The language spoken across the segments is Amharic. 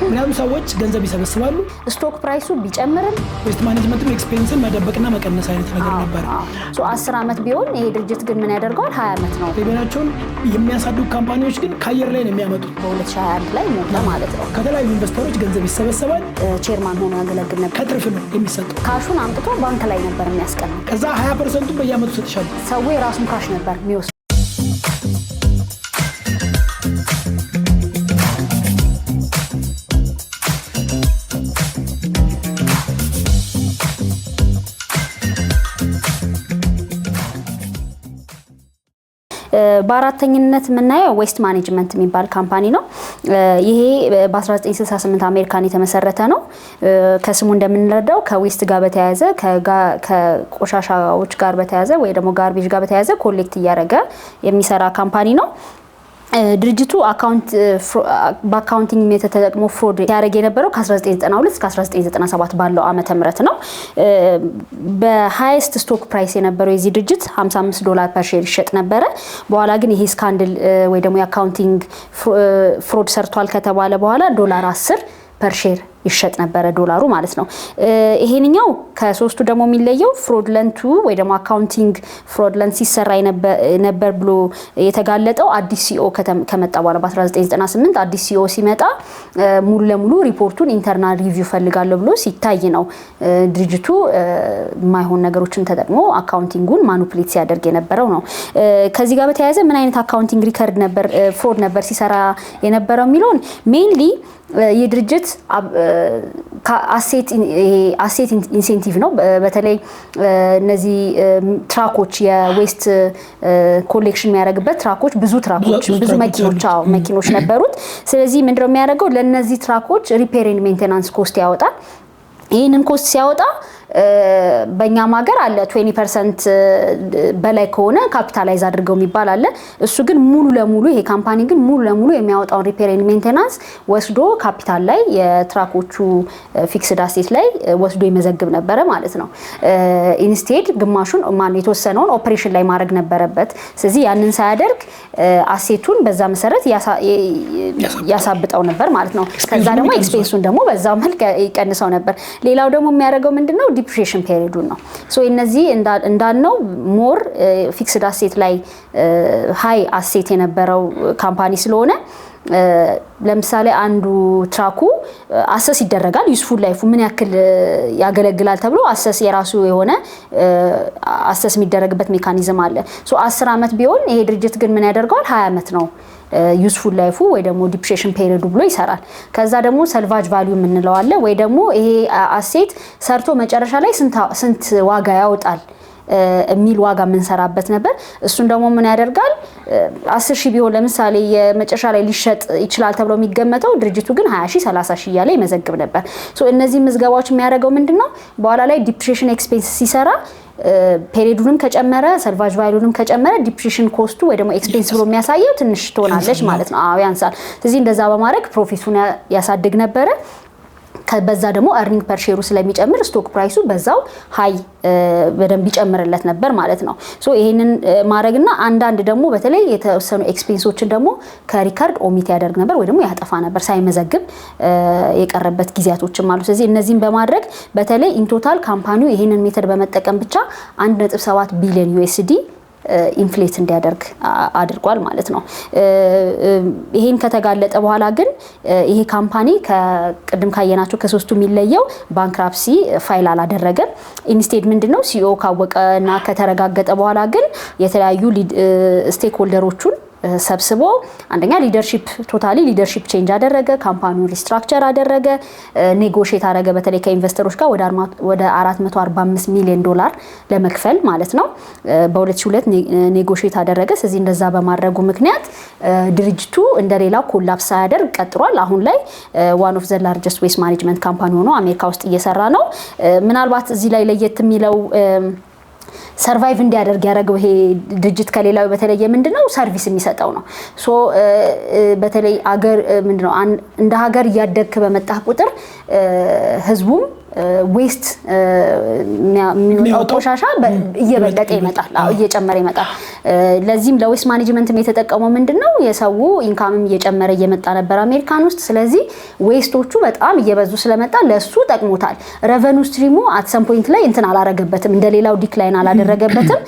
ምክንያቱም ሰዎች ገንዘብ ይሰበስባሉ ስቶክ ፕራይሱ ቢጨምርም ዌስት ማኔጅመንት ኤክስፔንስን መደበቅና መቀነስ አይነት ነገር ነበር 10 አመት ቢሆን ይሄ ድርጅት ግን ምን ያደርጋል 20 አመት ነው ሌላቸውን የሚያሳድጉ ካምፓኒዎች ግን ካየር ላይ ነው የሚያመጡት በ2021 ላይ ሞተ ማለት ነው ከተለያዩ ኢንቨስተሮች ገንዘብ ይሰበሰባል ቼርማን ሆኖ ያገለግል ነበር ከትርፍ ነው የሚሰጠው ካሹን አምጥቶ ባንክ ላይ ነበር የሚያስቀምጥ ከዛ 20% በየአመቱ ሰጥሻል ሰው የራሱን ካሽ ነበር የሚወስድ በአራተኝነት የምናየው ዌስት ማኔጅመንት የሚባል ካምፓኒ ነው ይሄ በ1968 አሜሪካን የተመሰረተ ነው ከስሙ እንደምንረዳው ከዌስት ጋር በተያያዘ ከቆሻሻዎች ጋር በተያያዘ ወይ ደግሞ ጋርቤጅ ጋር በተያያዘ ኮሌክት እያደረገ የሚሰራ ካምፓኒ ነው ድርጅቱ በአካውንቲንግ ሜተድ ተጠቅሞ ፍሮድ ያደረገ የነበረው ከ1992 እስከ 1997 ባለው ዓመተ ምህረት ነው በሃይስት ስቶክ ፕራይስ የነበረው የዚህ ድርጅት $55 ፐር ሼር ይሸጥ ነበር በኋላ ግን ይሄ ስካንድል ወይ ደግሞ የአካውንቲንግ ፍሮድ ሰርቷል ከተባለ በኋላ $10 ፐር ሼር ይሸጥ ነበር ዶላሩ ማለት ነው ይሄንኛው ከሶስቱ ደግሞ የሚለየው ፍሮድለንቱ ወይ ደግሞ አካውንቲንግ ፍሮድለንት ሲሰራ ነበር ብሎ የተጋለጠው አዲስ ሲኦ ከመጣ በኋላ በ1998 አዲስ ሲኦ ሲመጣ ሙሉ ለሙሉ ሪፖርቱን ኢንተርናል ሪቪው ፈልጋለሁ ብሎ ሲታይ ነው ድርጅቱ ማይሆን ነገሮችን ተጠቅሞ አካውንቲንጉን ማኒፑሌት ሲያደርግ የነበረው ነው ከዚህ ጋር በተያያዘ ምን አይነት አካውንቲንግ ሪከርድ ነበር ፍሮድ ነበር ሲሰራ የነበረው ሚሊዮን ሜንሊ የድርጅት አሴት ኢንሴንቲቭ ነው በተለይ እነዚህ ትራኮች የዌስት ኮሌክሽን የሚያደርግበት ትራኮች ብዙ መኪኖች ነበሩት ስለዚህ ምንድነው የሚያደርገው ለነዚህ ትራኮች ሪፔር ኤንድ ሜንቴናንስ ኮስት ያወጣል ይሄንን ኮስት ሲያወጣ በእኛም ሀገር አለ 20% በላይ ከሆነ ካፒታላይዝ አድርገው የሚባል አለ እሱ ግን ሙሉ ለሙሉ ይሄ ካምፓኒ ግን ሙሉ ለሙሉ የሚያወጣው ሪፔር ኤንድ ሜንቴናንስ ወስዶ ካፒታል ላይ የትራኮቹ ፊክስድ አሴት ላይ ወስዶ ይመዘግብ ነበር ማለት ነው ኢንስቴድ ግማሹን ማን የተወሰነውን ኦፕሬሽን ላይ ማድረግ ነበረበት ስለዚህ ያንን ሳያደርግ አሴቱን በዛ መሰረት ያሳብጣው ነበር ማለት ነው ከዛ ደግሞ ኤክስፔንሱን ደግሞ በዛው መልክ ይቀንሰው ነበር ሌላው ደግሞ የሚያደርገው ምንድነው ዲፕሪሺየሽን ፔሪዱን ነው ሶ እነዚህ እንዳልነው ሞር ፊክስድ አሴት ላይ ሃይ አሴት የነበረው ካምፓኒ ስለሆነ ለምሳሌ አንዱ ትራኩ አሰስ ይደረጋል ዩስፉል ላይፉ ምን ያክል ያገለግላል ተብሎ አሰስ የራሱ የሆነ አሰስ የሚደረግበት ሜካኒዝም አለ ሶ 10 አመት ቢሆን ይሄ ድርጅት ግን ምን ያደርጋል 20 አመት ነው ዩስፉል ላይፉ ወይ ደግሞ ዲፕሪሺየሽን ፔሪዱ ብሎ ይሰራል ከዛ ደግሞ ሰልቫጅ ቫልዩ የምንለው አለ ወይ ደግሞ ይሄ አሴት ሰርቶ መጨረሻ ላይ ስንት ዋጋ ያወጣል የሚል ዋጋ የምንሰራበት ነበር እሱን ደግሞ ምን ያደርጋል 10,000 ቢሆን ለምሳሌ የመጨረሻ ላይ ሊሸጥ ይችላል ተብሎ የሚገመተው ድርጅቱ ግን 20,000 30,000 ያለ ይመዘግብ ነበር ሶ እነዚህ ምዝገባዎች የሚያደርገው ምንድነው በኋላ ላይ ዲፕሪሺየሽን ኤክስፔንስ ሲሰራ ፔሪዱንም ከጨመረ ሰልቫጅ ቫልዩንም ከጨመረ ዲፕሪሺየሽን ኮስቱ ወይ ደግሞ ኤክስፔንስ ብሎ የሚያሳየው ትንሽ ትሆናለች ማለት ነው ያንሳል ስለዚህ እንደዛ በማድረግ ፕሮፊቱን ያሳድግ ነበር በዛ ደግሞ earning per share ስለሚጨምር ስቶክ ፕራይሱ በዛው ሃይ በደንብ ይጨምርለት ነበር ማለት ነው ሶ ይሄንን ማድረግና አንዳንድ ደግሞ በተለይ የተወሰኑ ኤክስፔንሶችን ደግሞ ከሪካርድ ኦሚት ያደርግ ነበር ወይ ደግሞ ያጠፋ ነበር ሳይመዘግብ የቀረበት ጊዜያቶችም አሉ ስለዚህ እነዚህን በማድረግ በተለይ ኢን ቶታል ካምፓኒው ይሄንን ሜተድ በመጠቀም ብቻ 1.7 ቢሊዮን USD ኢንፍሌት እንዲያደርግ አድርጓል ማለት ነው ይሄን ከተጋለጠ በኋላ ግን ይሄ ካምፓኒ ከቅድም ካየናቸው ከሶስቱ የሚለየው ባንክራፕሲ ፋይል አላደረገም ኢንስቴድ ምንድነው ሲኦ ካወቀና ከተረጋገጠ በኋላ ግን የተለያዩ ስቴክ ሆልደሮቹን ሰብስቦ አንደኛ ቶታሊ ሊደርሺፕ ቼንጅ አደረገ ካምፓኒው ሪስትራክቸር አደረገ ኔጎሺየት አደረገ በተለይ ከኢንቨስተሮች ጋር ወደ $445 ሚሊዮን ለመክፈል ማለት ነው በ2002 ኔጎሺየት አደረገ ስለዚህ እንደዛ በማድረጉ ምክንያት ድርጅቱ እንደሌላው ኮላፕስ ያደርግ ቀጥሯል አሁን ላይ one of the largest waste management company ሆኖ አሜሪካ ውስጥ እየሰራ ነው ምናልባት እዚህ ላይ ለየት የሚለው ሰርቫይቭ እንዲያደርግ ያደረገው ይሄ ድርጅት ከሌላው በተለየ ምንድነው ሰርቪስ የሚሰጠው ነው ሶ በተለይ አገር ምንድነው እንደ ሀገር ያደግክ በመጣ ቁጥር ህዝቡም ዌስት የሚወጣው ቆሻሻ እየበለጠ ይመጣል እየጨመረ ይመጣል ለዚህም ለዌስት ማኔጅመንትም የተጠቀመው ምንድነው የሰው ኢንካምም እየጨመረ እየመጣ ነበር አሜሪካን ውስጥ ስለዚህ ዌስቶቹ በጣም እየበዙ ስለመጣ ለሱ ጠቅሞታል ሬቨኒው ስትሪሙ አት ሰም ፖይንት ላይ እንትን አላረገበትም እንደሌላው ዲክላይን አላደረገበትም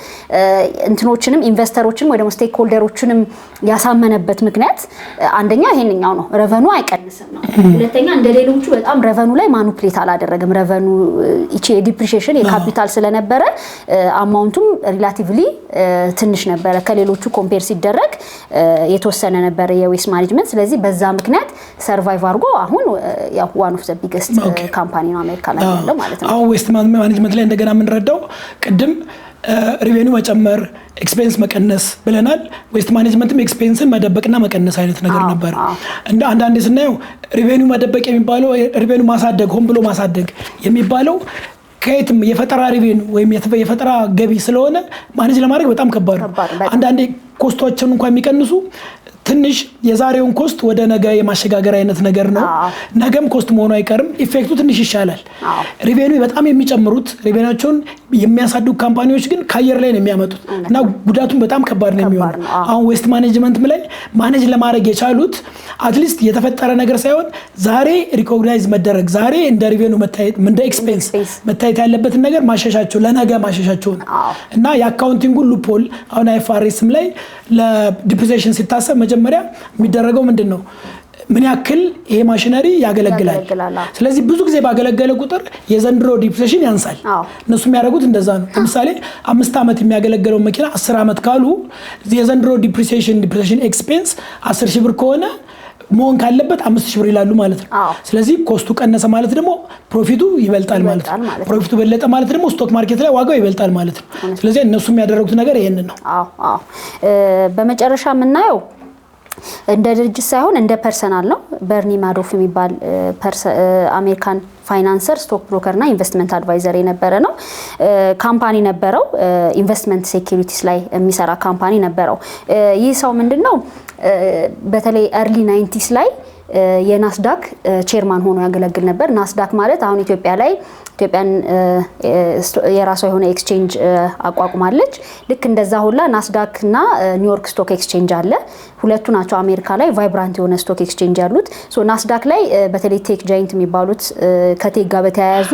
እንትኖችንም ኢንቨስተሮችንም ወይ ደግሞ ስቴክ ሆልደሮችንም ያሳመነበት ምክንያት አንደኛ ይሄንኛው ነው ሬቨኒው አይቀንስም ነው ሁለተኛ እንደሌሎቹ በጣም ሬቨኒው ላይ ማኑፕሌት አላደረገም ሬቨኒው ኢቺ ዲፕሪሺየሽን የካፒታል ስለነበረ አማውንቱም ሪላቲቭሊ ትንሽ ነበር ከሌሎቹ ኮምፔር ሲደረግ የተወሰነ ነበር የዌስት ማኔጅመንት ስለዚህ በዛ ምክንያት ሰርቫይቭ አድርጎ አሁን ያው ዋን ኦፍ ዘ ቢገስት ካምፓኒ ነው አሜሪካ ላይ ያለው ማለት ነው አሁን ዌስት ማኔጅመንት ላይ እንደገና ምን ረዳው ቅድም ሪቬኒው መጨመር ኤክስፔንስ መቀነስ ብለናል ዌስት ማኔጅመንትም ኤክስፔንስን መደበቅና መቀነስ አይነት ነገር ነበር እንደ አንዳንዴ ስናየው ሪቬኒው መደበቅ የሚባለው ሪቬኒው ማሳደግ ሆን ብሎ ማሳደግ የሚባለው ከየትም የፈጠራ ሪቬኒው ወይም የፈጠራ ገቢ ስለሆነ ማኔጅ ለማድረግ በጣም ከባድ ነው አንዳንዴ ኮስቶችን እንኳን የሚቀንሱ ትንሽ የዛሬውን ኮስት ወደ ነገ የማሸጋገር አይነት ነገር ነው ነገም ኮስት መሆኑ አይቀርም ኢፌክቱ ትንሽ ይሻላል ሪቬኒው በጣም የሚጨምሩት ሪቬኒውቸውን የሚያሳድጉ ካምፓኒዎች ግን ካየር ላይ ነው የሚያመጡት እና ጉዳቱን በጣም ከባድ ነው የሚሆነው አሁን ዌስት ማኔጅመንት ላይ ማኔጅ ለማድረግ የቻሉት አትሊስት የተፈጠረ ነገር ሳይሆን ዛሬ ሪኮግናይዝ መደረግ ዛሬ እንደ ሪቬኒው መታየት እንደ ኤክስፔንስ መታየት ያለበትን ነገር ማሸሻቸው ለነገ ማሸሻቸው እና የአካውንቲንግ ሉፖል አሁን አይፋሬስም ላይ ለዲፕሪሲዬሽን ሲታሰብ መጀመሪያ የሚደረገው ምንድነው ምን ያክል ይሄ ማሽነሪ ያገለግላል ስለዚህ ብዙ ጊዜ ባገለገለ ቁጥር የዘንድሮ ዲፕሪሲዬሽን ያንሳል እነሱ የሚያደርጉት እንደዛ ነው ለምሳሌ 5 አመት የሚያገለግለው መኪና 10 አመት ካሉ የዘንድሮ ዲፕሪሲዬሽን ኤክስፔንስ 10000 ብር ከሆነ መሆን ካለበት 5000 ብር ይላሉ ማለት ነው ስለዚህ ኮስቱ ቀነሰ ማለት ደግሞ ፕሮፊቱ ይበልጣል ማለት ነው ፕሮፊቱ በለጠ ማለት ደግሞ ስቶክ ማርኬት ላይ ዋጋው ይበልጣል ማለት ነው ስለዚህ እነሱ የሚያደርጉት ነገር ይሄንን ነው በመጨረሻ የምናየው እንደ ድርጅት ሳይሆን እንደ ፐርሰናል ነው በርኒ ማዶፍ የሚባል አሜሪካን ፋይናንሰር ስቶክ ብሮከር እና ኢንቨስትመንት አድቫይዘር የነበረ ነው ካምፓኒ ነበረው ኢንቨስትመንት ሴኩሪቲስ ላይ የሚሰራ ካምፓኒ ነበረው ይህ ሰው ምንድነው በተለይ early 90s ላይ የናስዳክ ቼርማን ሆኖ ያገለግል ነበር ናስዳክ ማለት አሁን ኢትዮጵያን የራሷ የሆነ ኤክስቼንጅ አቋቁማለች ልክ እንደዛ ሁላ ናስዳክ እና ኒውዮርክ ስቶክ ኤክስቼንጅ አለ ሁለቱ ናቸው አሜሪካ ላይ ቫይብራንት የሆነ ስቶክ ኤክስቼንጅ ያሉት ሶ ናስዳክ ላይ በተለይ ቴክ ጃይንት የሚባሉት ከቴክ ጋር በተያያዙ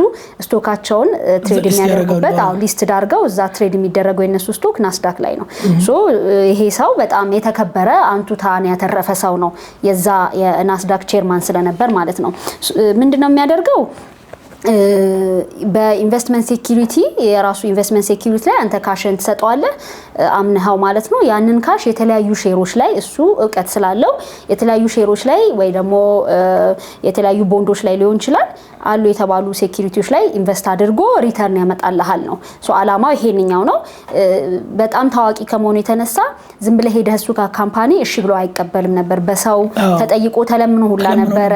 ስቶካቸውን ትሬድ የሚያደርጉበት አው ሊስት ዳርገው እዛ ትሬድ የሚደረገው የነሱ ስቶክ ናስዳክ ላይ ነው ሶ ይሄ ሰው በጣም የተከበረ አንቱታን ያተረፈ ሰው ነው የዛ የናስዳክ ቼርማን ስለነበር ማለት ነው ምንድነው የሚያደርገው በኢንቨስትመንት ሴኩሪቲ የራሱ ኢንቨስትመንት ሴኩሪቲ ላይ አንተ ካሽን ተሰጠዋለህ አምነሃው ማለት ነው ያንን ካሽ የተለያዩ ሼሮች ላይ እሱ ዕውቀት ስላለው የተለያዩ ሼሮች ላይ ወይ ደግሞ የተለያዩ ቦንዶች ላይ ሊሆን ይችላል አሉ የተባሉ ሴኩሪቲዎች ላይ ኢንቨስት አድርጎ ሪተርን ያመጣልሃል ነው ሶ አላማው ይሄንኛው ነው በጣም ታዋቂ ከመሆኑ የተነሳ ዝም ብለ ሄደህ እሱ ጋር ካምፓኒ እሺ ብሎ አይቀበልም ነበር በሰው ተጠይቆ ተለምኖ ሁላ ነበር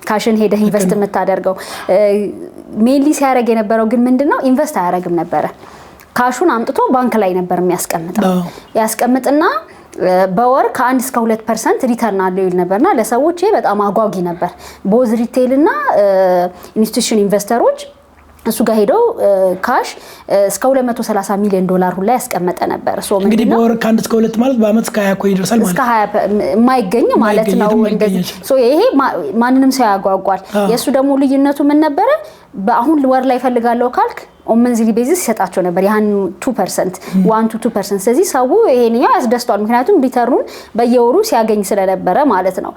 ካሽን ሄደህ ኢንቨስት መታደርገው ሜንሊ ሲያረግ የነበረው ግን ምንድነው ኢንቨስት አያረግም ነበር ካሹን አምጥቶ ባንክ ላይ ነበር የሚያስቀምጠው ያስቀምጥና በወር ከ1 እስከ 2% ሪተርን አለው ይል ነበርና ለሰዎች ይሄ በጣም አጓጊ ነበር ቦዝ ሪቴል እና ኢንስቲትዩሽን ኢንቨስተሮች እሱ ጋር ሄደው ካሽ እስከ $230 ሚሊዮን ሁላ ያስቀመጠ ነበር ሶ እንግዲህ በወር ከ1 እስከ 2 ማለት በአመት እስከ 20 ቆይ ይደርሳል ማለት እስከ 20 የማይገኝ ማለት ነው እንደዚህ ሶ ይሄ ማንንም ሰው ያጓጓል የሱ ደግሞ ልዩነቱ ምን ነበር በአሁን ወር ላይ ፈልጋለሁ ካልክ ኦመንዝሊ ቤዚስ ይሰጣቸው ነበር ያን 2% 1 to 2% ስለዚህ ሰው ይሄንኛው ያስደስቷል ምክንያቱም ሪተርኑን በየወሩ ሲያገኝ ስለነበረ ማለት ነው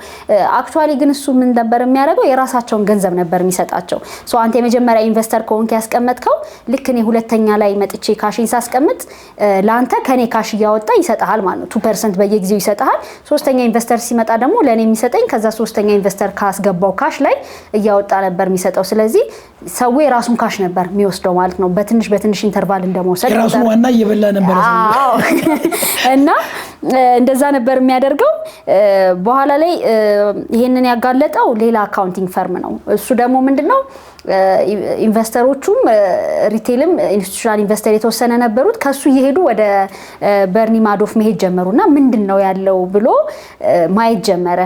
አክቹአሊ ግን እሱ ምን ነበር የሚያደርገው የራሳቸውን ገንዘብ ነበር የሚሰጣቸው ሶ አንተ የመጀመሪያ ኢንቨስተር ከሆንክ ያስቀመጥከው ልክ እኔ ሁለተኛ ላይ መጥቼ ካሽን ሳስቀምጥ ላንተ ከኔ ካሽ ያወጣ ይሰጣል ማለት ነው 2% በየጊዜው ይሰጣል ሶስተኛ ኢንቨስተር ሲመጣ ደግሞ ለኔ የሚሰጠኝ ከዛ ሶስተኛ ኢንቨስተር ካስገባው ካሽ ላይ ያወጣ ነበር የሚሰጠው ስለዚህ ሰው የራሱን ካሽ ነበር የሚወስደው ማለት ነው በትንሽ ኢንተርቫል እንደሞሰድ ራሱ ዋና እየበላ ነበር እና እንደዛ ነበር የሚያደርገው በኋላ ላይ ይሄንን ያጋለጠው ሌላ አካውንቲንግ ፈርም ነው እሱ ደግሞ ምንድነው ኢንቨስተሮቹም ሪቴልም ኢንስቲትዩሽናል ኢንቨስተር የተወሰነ ነበሩት ከሱ ይሄዱ ወደ በርኒ ማዶፍ መሄድ ጀመሩና ምንድነው ያለው ብሎ ማየት ጀመረ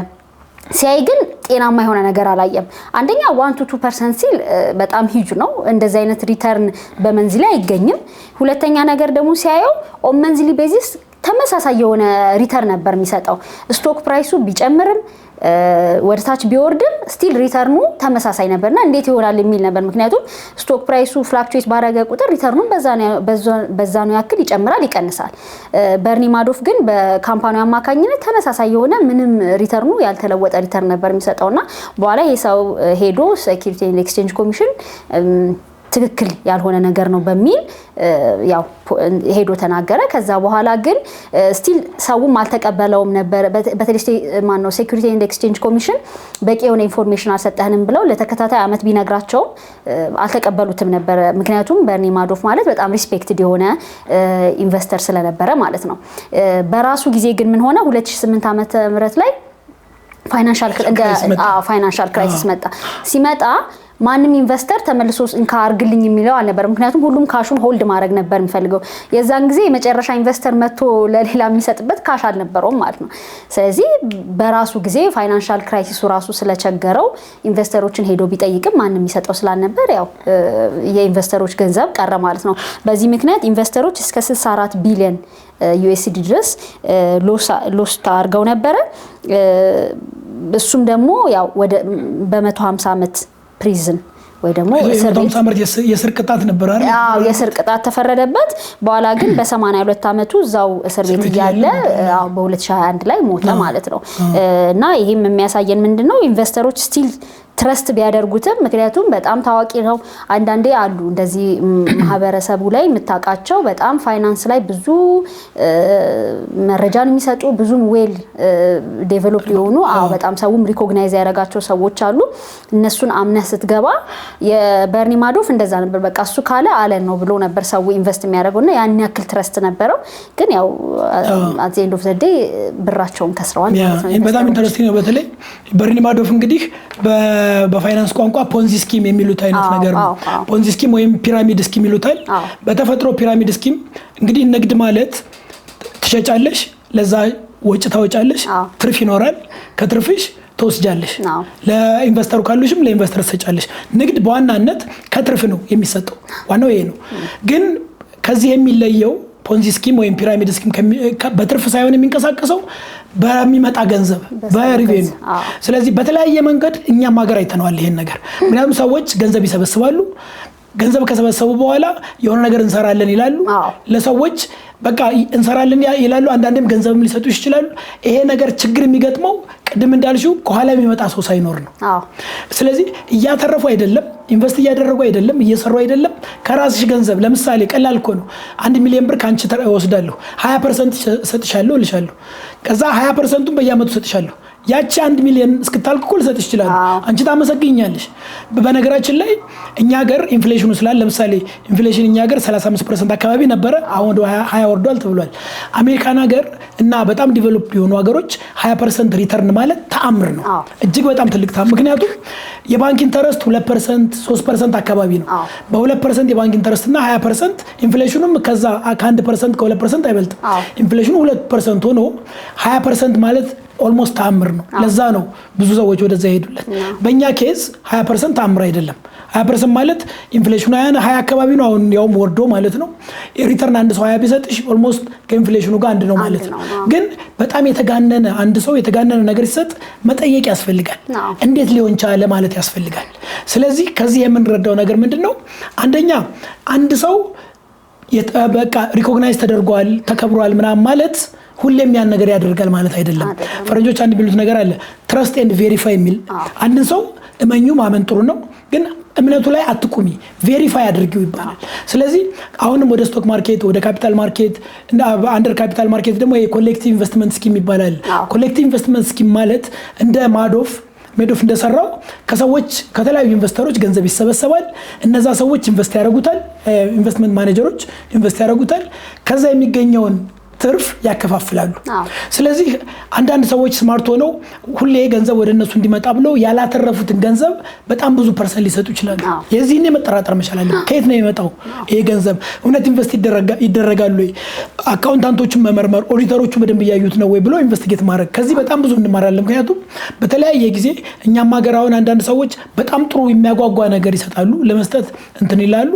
ሲያይ ግን ጤናማ የሆነ ነገር አላየም። አንደኛ 1 to 2% ሲል በጣም ሂጅ ነው። እንደዚህ አይነት ሪተርን በመንዝሊ አይገኝም። ሁለተኛ ነገር ደግሞ ሲያየው ኦን መንዝሊ ቤዚስ ተመሳሳይ የሆነ ሪተርን ነበር የሚሰጠው። ስቶክ ፕራይሱ ቢጨምርም ወደ ታች ቢወርድም ስቲል ሪተርኑ ተመሳሳይ ነበርና እንዴት ይሆናል የሚል ነበር። ምክንያቱም ስቶክ ፕራይሱ ፍላክቹዌት ባረገ ቁጥር ሪተርኑን በዛኑ ያክል ይጨምራል ይቀንሳል። በርኒ ማዶፍ ግን በካምፓኒው አማካኝነት ተመሳሳይ የሆነ ምንም ሪተርኑ ያልተለወጠ ሪተርን ነበር የሚሰጠውና በኋላ ይሄ ሰው ሄዶ ሴኩሪቲ ኤንድ ኤክስቼንጅ ኮሚሽን ትክክል ያልሆነ ነገር ነው በሚል ያው ሄዶ ተናገረ። ከዛ በኋላ ግን ስቲል ሰውም አልተቀበለውም ነበር። በተለይ ማነው ሴኩሪቲ ኤንድ ኤክስቼንጅ ኮሚሽን በቂ የሆነ ኢንፎርሜሽን አልሰጠህንም ብለው ለተከታታይ አመት ቢነግራቸውም አልተቀበሉትም ነበር። ምክንያቱም በርኒ ማዶፍ ማለት በጣም ሪስፔክትድ የሆነ ኢንቨስተር ስለነበረ ማለት ነው። በራሱ ጊዜ ግን ምን ሆነ 2008 ዓመተ ምህረት ላይ ፋይናንሻል ክራይሲስ መጣ። ሲመጣ ማንም ኢንቨስተር ተመልሶ እንካ አርግልኝ የሚለው አልነበር። ምክንያቱም ሁሉም ካሹን ሆልድ ማድረግ ነበር የሚፈልገው። የዛን ጊዜ የመጨረሻ ኢንቨስተር መጥቶ ለሌላ የሚሰጥበት ካሽ አልነበረውም ማለት ነው። ስለዚህ በራሱ ጊዜ ፋይናንሻል ክራይሲሱ ራሱ ስለቸገረው ኢንቨስተሮችን ሄዶ ቢጠይቅም ማንም የሚሰጠው ስላልነበር ያው የኢንቨስተሮች ገንዘብ ቀረ ማለት ነው። በዚህ ምክንያት ኢንቨስተሮች እስከ 64 ቢሊዮን ዩኤስዲ ድረስ ሎስ አድርገው ነበረ። እሱም ደግሞ ያው ወደ በ150 ዓመት ፕሪዝን ወይ ደግሞ የስር ቅጣት ነበር አይደል? አዎ የስር ቅጣት ተፈረደበት። በኋላ ግን በ82 ዓመቱ እዛው እስር ቤት እያለ በ2021 ላይ ሞተ ማለት ነው። እና ይሄም የሚያሳየን ምንድነው ኢንቨስተሮች ስቲል ትረስት ቢያደርጉትም ምክንያቱም በጣም ታዋቂ ነው። አንዳንዴ አሉ እንደዚህ ማህበረሰቡ ላይ የምታውቃቸው በጣም ፋይናንስ ላይ ብዙ መረጃን የሚሰጡ ብዙ ዌል ዴቨሎፕ የሆኑ በጣም ሰውም ሪኮግናይዝ ያደረጋቸው ሰዎች አሉ። እነሱን አምነህ ስትገባ የበርኒ ማዶፍ እንደዛ ነበር። በቃ እሱ ካለ አለን ነው ብሎ ነበር ሰው ኢንቨስት የሚያደርገውና ያን ያክል ትረስት ነበረው። ግን ያው at the end of the day ብራቸውን ከስረዋል ማለት ነው። በጣም ኢንተረስቲንግ ነው። በተለይ በርኒ ማዶፍ እንግዲህ በፋይናንስ ቋንቋ ፖንዚ ስኪም የሚሉት አይነት ነገር ነው። ፖንዚ ስኪም ወይም ፒራሚድ ስኪም ይሉታል። በተፈጥሮ ፒራሚድ ስኪም እንግዲህ ንግድ ማለት ትሸጫለሽ፣ ለዛ ወጭ ታወጫለሽ፣ ትርፍ ይኖራል፣ ከትርፍሽ ተወስጃለሽ፣ ለኢንቨስተሩ ካሉሽም ለኢንቨስተር ትሰጫለሽ። ንግድ በዋናነት ከትርፍ ነው የሚሰጠው። ዋናው ይሄ ነው። ግን ከዚህ የሚለየው ፖንዚ ስኪም ወይም ፒራሚድ ስኪም በትርፍ ሳይሆን የሚንቀሳቀሰው በሚመጣ ገንዘብ በሪቬኑ። ስለዚህ በተለያየ መንገድ እኛም ሀገር አይተነዋል ይሄን ነገር። ምክንያቱም ሰዎች ገንዘብ ይሰበስባሉ። ገንዘብ ከሰበሰቡ በኋላ የሆነ ነገር እንሰራለን ይላሉ። ለሰዎች በቃ እንሰራለን ይላሉ። አንዳንዴም ገንዘብም ሊሰጡ ይችላሉ። ይሄ ነገር ችግር የሚገጥመው ቅድም እንዳልሽው ከኋላ የሚመጣ ሰው ሳይኖር ነው። ስለዚህ እያተረፉ አይደለም፣ ኢንቨስት እያደረጉ አይደለም፣ እየሰሩ አይደለም። ከራስሽ ገንዘብ ለምሳሌ ቀላል እኮ ነው። 1 ሚሊዮን ብር ካንቺ ወስዳለሁ 20% ሰጥሻለሁ እልሻለሁ። ከዛ 20%ቱን በየአመቱ ሰጥሻለሁ። ያቺ 1 ሚሊዮን እስክታልቅ እኮ ልሰጥሽ ይችላል። አንቺ ታመሰግኛለሽ። በነገራችን ላይ እኛ ሀገር ኢንፍሌሽኑ ስላለ ለምሳሌ ኢንፍሌሽን እኛ ሀገር 35% አካባቢ ነበረ። አሁን ወደ 20 ወርዷል ተብሏል። አሜሪካን ሀገር እና በጣም ዲቨሎፕ የሆኑ ሀገሮች 20% ሪተርን ማለት ተአምር ነው። እጅግ በጣም ትልቅ ተአምር። ምክንያቱም የባንክ ኢንተረስት 2% 3% አካባቢ ነው። በ2% የባንክ ኢንተረስት እና 20% ኢንፍሌሽኑም ከዛ ከ1% ከ2% አይበልጥም። ኢንፍሌሽኑ 2% ሆኖ 20% ማለት ኦልሞስት ተአምር ነው። ለዛ ነው ብዙ ሰዎች ወደዛ ይሄዱለት። በእኛ ኬዝ 20% ተአምር አይደለም። 20% ማለት ኢንፍሌሽኑ 20 አካባቢ ነው። አሁን ያውም ወርዶ ማለት ነው። ሪተርን አንድ ሰው 20 ቢሰጥሽ ኦልሞስት ከኢንፍሌሽኑ ጋር አንድ ነው ማለት ነው። ግን በጣም የተጋነነ አንድ ሰው የተጋነነ ነገር ሲሰጥ መጠየቅ ያስፈልጋል። እንዴት ሊሆን ቻለ ማለት ያስፈልጋል። ስለዚህ ከዚህ የምንረዳው ነገር ምንድነው? አንደኛ አንድ ሰው በቃ ሪኮግናይዝ ተደርጓል ተከብሯል ምናምን ማለት ሁሌም ያን ነገር ያደርጋል ማለት አይደለም። ፈረንጆች አንድ የሚሉት ነገር አለ፣ ትረስት ኤንድ ቬሪፋይ የሚል። አንድን ሰው እመኙ ማመን ጥሩ ነው፣ ግን እምነቱ ላይ አትቁሚ፣ ቬሪፋይ አድርጊው ይባላል። ስለዚህ አሁንም ወደ ስቶክ ማርኬት ወደ ካፒታል ማርኬት እና አንደር ካፒታል ማርኬት ደግሞ የኮሌክቲቭ ኢንቨስትመንት ስኪም ይባላል። ኮሌክቲቭ ኢንቨስትመንት ስኪም ማለት እንደ ሜዶፍ እንደሰራው ከሰዎች ከተለያዩ ኢንቨስተሮች ገንዘብ ይሰበሰባል። እነዛ ሰዎች ኢንቨስት ያደርጉታል፣ ኢንቨስትመንት ማኔጀሮች ኢንቨስት ያደርጉታል። ከዛ የሚገኘውን ትርፍ ያከፋፍላሉ። ስለዚህ አንዳንድ ሰዎች ስማርት ሆነው ሁሌ ገንዘብ ወደ እነሱ እንዲመጣ ብለው ያላተረፉትን ገንዘብ በጣም ብዙ ፐርሰንት ሊሰጡ ይችላሉ። የዚህኔ መጠራጠር መቻል አለብን። ከየት ነው የሚመጣው ይሄ ገንዘብ? እውነት ኢንቨስት ይደረጋሉ ወይ? አካውንታንቶችን መመርመር፣ ኦዲተሮቹ በደንብ እያዩት ነው ወይ ብሎ ኢንቨስቲጌት ማድረግ። ከዚህ በጣም ብዙ እንማራለን። ምክንያቱም በተለያየ ጊዜ እኛም ሀገር አሁን አንዳንድ ሰዎች በጣም ጥሩ የሚያጓጓ ነገር ይሰጣሉ፣ ለመስጠት እንትን ይላሉ።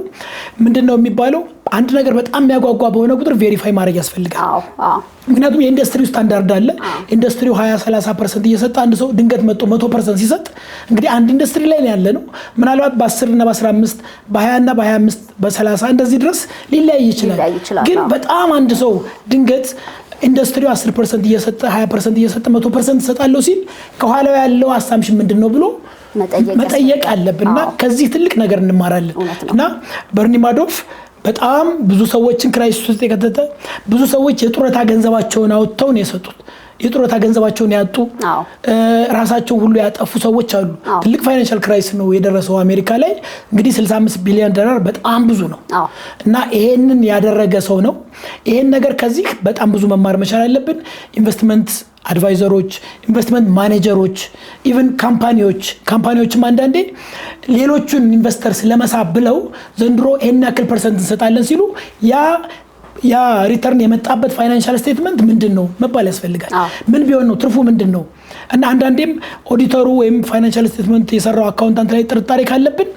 ምንድነው የሚባለው? አንድ ነገር በጣም የሚያጓጓ በሆነ ቁጥር ቬሪፋይ ማድረግ ያስፈልጋል። ምክንያቱም የኢንዱስትሪው ስታንዳርድ አለ። ኢንዱስትሪው 20-30% እየሰጠ አንድ ሰው ድንገት መጥቶ 100% ሲሰጥ እንግዲህ አንድ ኢንዱስትሪ ላይ ያለ ነው። ምናልባት በ10 እና በ15 በ20 እና በ25 በ30 እንደዚህ ድረስ ሊለያይ ይችላል። ግን በጣም አንድ ሰው ድንገት ኢንዱስትሪው 10% እየሰጠ 20% እየሰጠ 100% ይሰጣለው ሲል ከኋላው ያለው አሳምሽን ምንድነው ብሎ መጠየቅ አለብንና ከዚህ ትልቅ ነገር እንማራለን። እና በርኒ ማዶፍ በጣም ብዙ ሰዎችን ክራይሲስ ውስጥ የከተተ፣ ብዙ ሰዎች የጡረታ ገንዘባቸውን አውጥተው ነው የሰጡት። የጡረታ ገንዘባቸውን ያጡ ራሳቸው ሁሉ ያጠፉ ሰዎች አሉ። ትልቅ ፋይናንሻል ክራይሲስ ነው የደረሰው አሜሪካ ላይ። እንግዲህ $65 ቢሊዮን በጣም ብዙ ነው እና ይሄንን ያደረገ ሰው ነው። ይሄን ነገር ከዚህ በጣም ብዙ መማር መቻል አለብን። ኢንቨስትመንት አድቫይዘሮች፣ ኢንቨስትመንት ማኔጀሮች፣ ኢቭን ካምፓኒዎችም አንዳንዴ ሌሎቹን ኢንቨስተርስ ለመሳብ ብለው ዘንድሮ ይሄን ያክል ፐርሰንት እንሰጣለን ሲሉ ያ ሪተርን የመጣበት ፋይናንሻል ስቴትመንት ምንድነው መባል ያስፈልጋል። ምን ቢሆን ነው ትርፉ ምንድነው? እና አንዳንዴም ኦዲተሩ ወይም ፋይናንሻል ስቴትመንት የሰራው አካውንታንት ላይ ጥርጣሬ ካለብን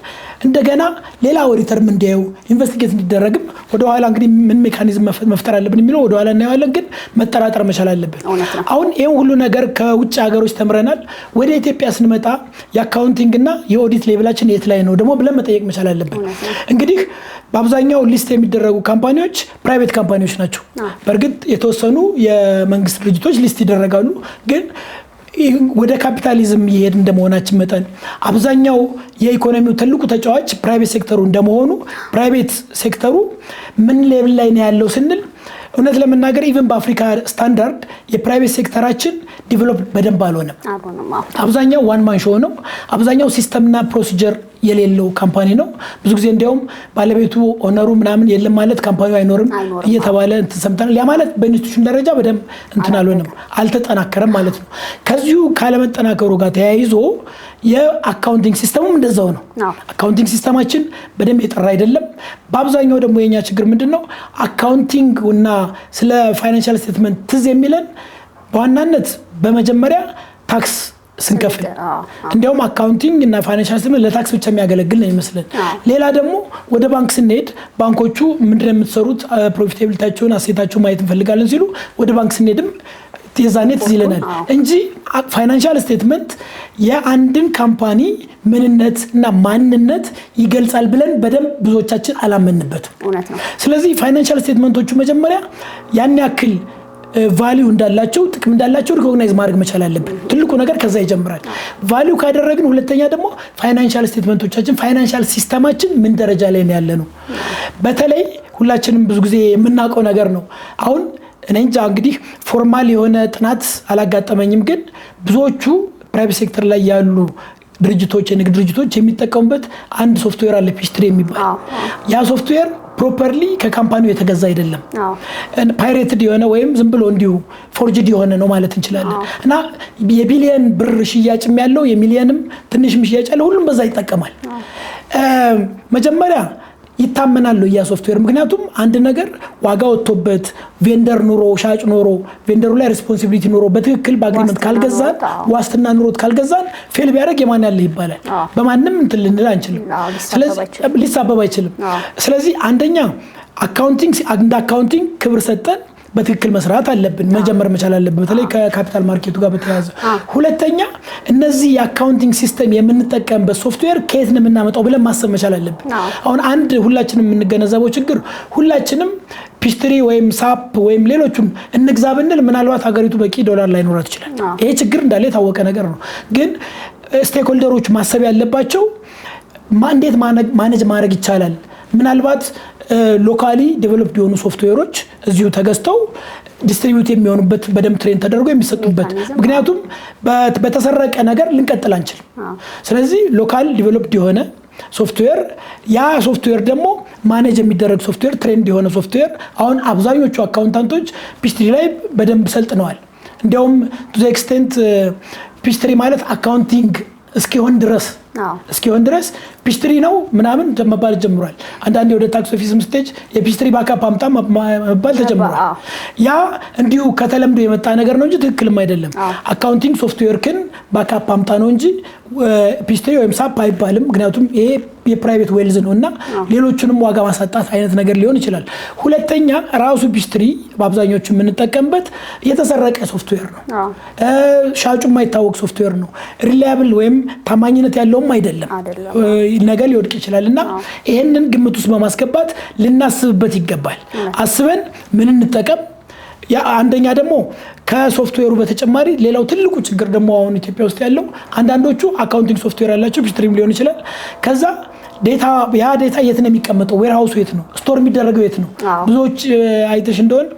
እንደገና ሌላ ኦዲተር እንዲያዩ ኢንቨስቲጌት እንዲደረግም ወደኋላ እንግዲህ ምን ሜካኒዝም መፍጠር አለብን የሚለው ወደኋላ እናየዋለን። ግን መጠራጠር መቻል አለብን። አሁን ይሄን ሁሉ ነገር ከውጭ ሀገሮች ተምረናል። ወደ ኢትዮጵያ ስንመጣ የአካውንቲንግ እና የኦዲት ሌቭላችን የት ላይ ነው ደግሞ ብለን መጠየቅ መቻል አለብን። እንግዲህ በአብዛኛው ሊስት የሚደረጉ ካምፓኒዎች ፕራይቬት ካምፓኒዎች ናቸው። በእርግጥ የተወሰኑ የመንግስት ድርጅቶች ሊስት ይደረጋሉ። ግን ወደ ካፒታሊዝም እየሄድ እንደመሆናችን መጠን አብዛኛው የኢኮኖሚው ትልቁ ተጫዋች ፕራይቬት ሴክተሩ እንደመሆኑ ፕራይቬት ሴክተሩ ምን ሌቭል ላይ ነው ያለው ስንል እውነት ለመናገር ኢቭን በአፍሪካ ስታንዳርድ የፕራይቬት ሴክተራችን ዲቨሎፕ በደንብ አልሆነም። አብዛኛው ዋን ማን ሾው ነው። አብዛኛው ሲስተምና ፕሮሲጀር የሌለው ካምፓኒ ነው። ብዙ ጊዜ እንዲያውም ባለቤቱ ኦነሩ ምናምን የለም ማለት ካምፓኒው አይኖርም እየተባለ እንትን ሰምተናል። ያ ማለት በኢንስቲትዩሽን ደረጃ በደንብ እንትን አልሆነም፣ አልተጠናከረም ማለት ነው። ከዚሁ ካለመጠናከሩ ጋር ተያይዞ የአካውንቲንግ ሲስተሙም እንደዛው ነው። አካውንቲንግ ሲስተማችን በደንብ የጠራ አይደለም። በአብዛኛው ደግሞ የኛ ችግር ምንድነው? አካውንቲንግ እና ስለ ፋይናንሻል ስቴትመንት ትዝ የሚለን በዋናነት በመጀመሪያ ታክስ ስንከፍል፣ እንዲያውም አካውንቲንግ እና ፋይናንሻል ስቴትመንት ለታክስ ብቻ የሚያገለግል ነው ይመስለን። ሌላ ደግሞ ወደ ባንክ ስንሄድ ባንኮቹ ምንድነው የምትሰሩት ፕሮፊታቢሊቲያቸውን አሴታቸውን ማየት እንፈልጋለን ሲሉ ወደ ባንክ ስንሄድም የዛኔ ትዝ ይለናል እንጂ ፋይናንሻል ስቴትመንት የአንድን ካምፓኒ ምንነት እና ማንነት ይገልጻል ብለን በደንብ ብዙዎቻችን አላመንበትም። ስለዚህ ፋይናንሻል ስቴትመንቶቹ መጀመሪያ ያን ያክል ቫልዩ እንዳላቸው ጥቅም እንዳላቸው ሪኮግናይዝ ማድረግ መቻል አለብን። ትልቁ ነገር ከዛ ይጀምራል። ቫልዩ ካደረግን ሁለተኛ ደግሞ ፋይናንሻል ስቴትመንቶቻችን ፋይናንሻል ሲስተማችን ምን ደረጃ ላይ ነው ያለነው። በተለይ ሁላችንም ብዙ ጊዜ የምናውቀው ነገር ነው። አሁን እኔ እንጃ እንግዲህ ፎርማል የሆነ ጥናት አላጋጠመኝም፣ ግን ብዙዎቹ ፕራይቬት ሴክተር ላይ ያሉ ድርጅቶች የንግድ ድርጅቶች የሚጠቀሙበት አንድ ሶፍትዌር አለ ፒችትሪ የሚባል። ያ ሶፍትዌር ፕሮፐርሊ ከካምፓኒው የተገዛ አይደለም። ፓይሬትድ የሆነ ወይም ዝም ብሎ እንዲሁ ፎርጅድ የሆነ ነው ማለት እንችላለን። እና የቢሊየን ብር ሽያጭም ያለው የሚሊየንም ትንሽም ሽያጭ ያለው ሁሉም በዛ ይጠቀማል። መጀመሪያ ይታመናል ያ ሶፍትዌር። ምክንያቱም አንድ ነገር ዋጋ ወጥቶበት ቬንደር ኑሮ ሻጭ ኖሮ ቬንደሩ ላይ ሪስፖንሲቢሊቲ ኖሮ በትክክል በአግሪመንት ካልገዛን ዋስትና ኑሮት ካልገዛን ፌል ቢያደርግ የማን ያለ ይባላል። በማንም እንትን ልንል አንችልም። ስለዚህ ሊሳበብ አይችልም። ስለዚህ አንደኛ አካውንቲንግ ክብር ሰጠን በትክክል መስራት አለብን፣ መጀመር መቻል አለብን፣ በተለይ ከካፒታል ማርኬቱ ጋር በተያያዘ። ሁለተኛ እነዚህ የአካውንቲንግ ሲስተም የምንጠቀምበት ሶፍትዌር ከየት ነው የምናመጣው ብለን ማሰብ መቻል አለብን። አሁን አንድ ሁላችንም የምንገነዘበው ችግር ሁላችንም ፒችትሪ ወይም ሳፕ ወይም ሌሎቹም እንግዛ ብንል ምናልባት ሀገሪቱ በቂ ዶላር ላይኖራት ይችላል። ይሄ ችግር እንዳለ የታወቀ ነገር ነው። ግን ስቴክሆልደሮች ማሰብ ያለባቸው እንዴት ማኔጅ ማድረግ ይቻላል። ምናልባት ሎካሊ ዴቨሎፕድ የሆኑ ሶፍትዌሮች እዚሁ ተገዝተው ዲስትሪቢዩት የሚሆኑበት በደንብ ትሬን ተደርጎ የሚሰጡበት። ምክንያቱም በተሰረቀ ነገር ልንቀጥል አንችልም። ስለዚህ ሎካል ዴቨሎፕድ የሆነ ሶፍትዌር ያ ሶፍትዌር ደግሞ ማኔጅ የሚደረግ ሶፍትዌር ትሬንድ የሆነ ሶፍትዌር አሁን አብዛኞቹ አካውንታንቶች ፒችትሪ ላይ በደንብ ሰልጥነዋል። እንዲያውም ቱ ዘ ኤክስቴንት ፒችትሪ ማለት አካውንቲንግ እስኪሆን ድረስ ፒችትሪ ነው ምናምን መባል ጀምሯል። አንዳንዴ ወደ ታክስ ኦፊስም ስቴጅ የፒችትሪ ባካፕ አምጣ መባል ተጀምሯል። ያ እንዲሁ ከተለምዶ የመጣ ነገር ነው እንጂ ትክክልም አይደለም። አካውንቲንግ ሶፍትዌር ግን ባካፕ አምጣ ነው እንጂ ፒችትሪ ወይም ሳፕ አይባልም። ምክንያቱም ይሄ የፕራይቬት ዌልዝ ነው እና ሌሎቹንም ዋጋ ማሳጣት አይነት ነገር ሊሆን ይችላል። ሁለተኛ ራሱ ፒችትሪ በአብዛኞቹ የምንጠቀምበት የተሰረቀ ሶፍትዌር ነው። ሻጩ የማይታወቅ ሶፍትዌር ነው። ሪላያብል ወይም ታማኝነት ያለውም አይደለም። ነገ ሊወድቅ ይችላል እና ይሄንን ግምት ውስጥ በማስገባት ልናስብበት ይገባል። አስበን ምን እንጠቀም። አንደኛ ደግሞ ከሶፍትዌሩ በተጨማሪ ሌላው ትልቁ ችግር ደግሞ አሁን ኢትዮጵያ ውስጥ ያለው አንዳንዶቹ አካውንቲንግ ሶፍትዌር ያላቸው ፒችትሪም ሊሆን ይችላል። ከዛ ያ ዴታ የት ነው የሚቀመጠው? ዌርሃውሱ የት ነው? ስቶር የሚደረገው የት ነው? ብዙዎች አይተሽ እንደሆን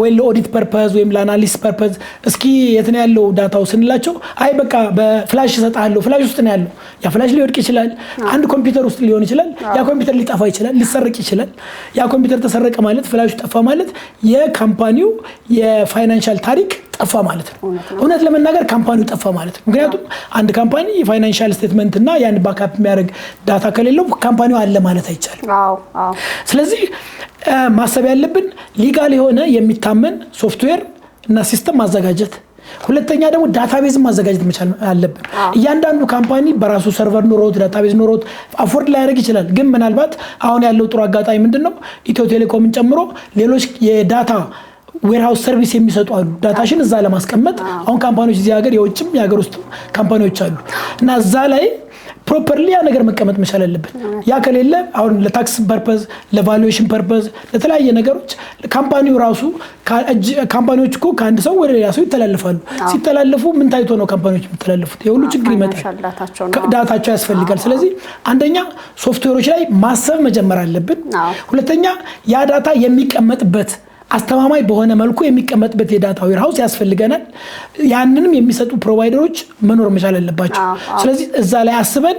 ወይ ለኦዲት ፐርፐዝ ወይም ለአናሊሲስ ፐርፐዝ እስኪ የት ነው ያለው ዳታው ስንላቸው አይ በቃ በፍላሽ እሰጥሃለሁ፣ ፍላሽ ውስጥ ነው ያለው። ያ ፍላሽ ሊወድቅ ይችላል። አንድ ኮምፒውተር ውስጥ ሊሆን ይችላል። ያ ኮምፒውተር ሊጠፋ ይችላል፣ ሊሰረቅ ይችላል። ያ ኮምፒውተር ተሰረቀ ማለት ፍላሹ ጠፋ ማለት የካምፓኒው የፋይናንሻል ታሪክ ጠፋ ማለት ነው። እውነት ለመናገር ካምፓኒው ጠፋ ማለት ነው። ምክንያቱም አንድ ካምፓኒ የፋይናንሻል ስቴትመንት እና ያን ባካፕ የሚያደርግ ዳታ ከሌለው ካምፓኒው አለ ማለት አይቻልም። ስለዚህ ማሰብ ያለብን ሊጋል የሆነ የሚታመን ሶፍትዌር እና ሲስተም ማዘጋጀት፣ ሁለተኛ ደግሞ ዳታቤዝ ማዘጋጀት መቻል አለብን። እያንዳንዱ ካምፓኒ በራሱ ሰርቨር ኖሮት ዳታቤዝ ኖሮት አፎርድ ላያደርግ ይችላል። ግን ምናልባት አሁን ያለው ጥሩ አጋጣሚ ምንድነው ኢትዮ ቴሌኮምን ጨምሮ ሌሎች የዳታ ዌርሃውስ ሰርቪስ የሚሰጡ አሉ። ዳታሽን እዛ ለማስቀመጥ አሁን ካምፓኒዎች እዚህ ሀገር የውጭም የሀገር ውስጥ ካምፓኒዎች አሉ እና እዛ ላይ ፕሮፐርሊ ያ ነገር መቀመጥ መቻል አለበት። ያ ከሌለ አሁን ለታክስ ፐርፐዝ፣ ለቫሉዌሽን ፐርፐዝ፣ ለተለያየ ነገሮች ካምፓኒው ራሱ ካምፓኒዎች እኮ ከአንድ ሰው ወደ ሌላ ሰው ይተላለፋሉ። ሲተላለፉ ምን ታይቶ ነው ካምፓኒዎች የሚተላለፉት? የሁሉ ችግር ይመጣል። ዳታቸው ያስፈልጋል። ስለዚህ አንደኛ ሶፍትዌሮች ላይ ማሰብ መጀመር አለብን። ሁለተኛ ያ ዳታ የሚቀመጥበት አስተማማኝ በሆነ መልኩ የሚቀመጥበት የዳታ ዌርሃውስ ያስፈልገናል። ያንንም የሚሰጡ ፕሮቫይደሮች መኖር መቻል አለባቸው። ስለዚህ እዛ ላይ አስበን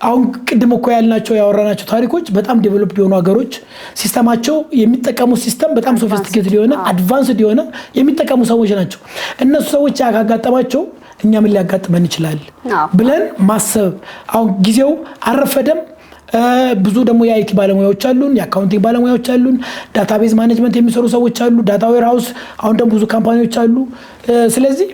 አሁን ቅድም እኮ ያልናቸው ያወራናቸው ታሪኮች በጣም ዴቨሎፕድ የሆኑ ሀገሮች ሲስተማቸው የሚጠቀሙት ሲስተም በጣም ሶፊስቲኬትድ የሆነ አድቫንስድ የሆነ የሚጠቀሙ ሰዎች ናቸው። እነሱ ሰዎች ያጋጠማቸው እኛ ምን ሊያጋጥመን ይችላል ብለን ማሰብ። አሁን ጊዜው አልረፈደም። ብዙ ደግሞ የአይቲ ባለሙያዎች አሉን፣ የአካውንቲንግ ባለሙያዎች አሉን፣ ዳታቤዝ ማኔጅመንት የሚሰሩ ሰዎች አሉ፣ ዳታ ዌርሃውስ አሁን ደግሞ ብዙ ካምፓኒዎች አሉ። ስለዚህ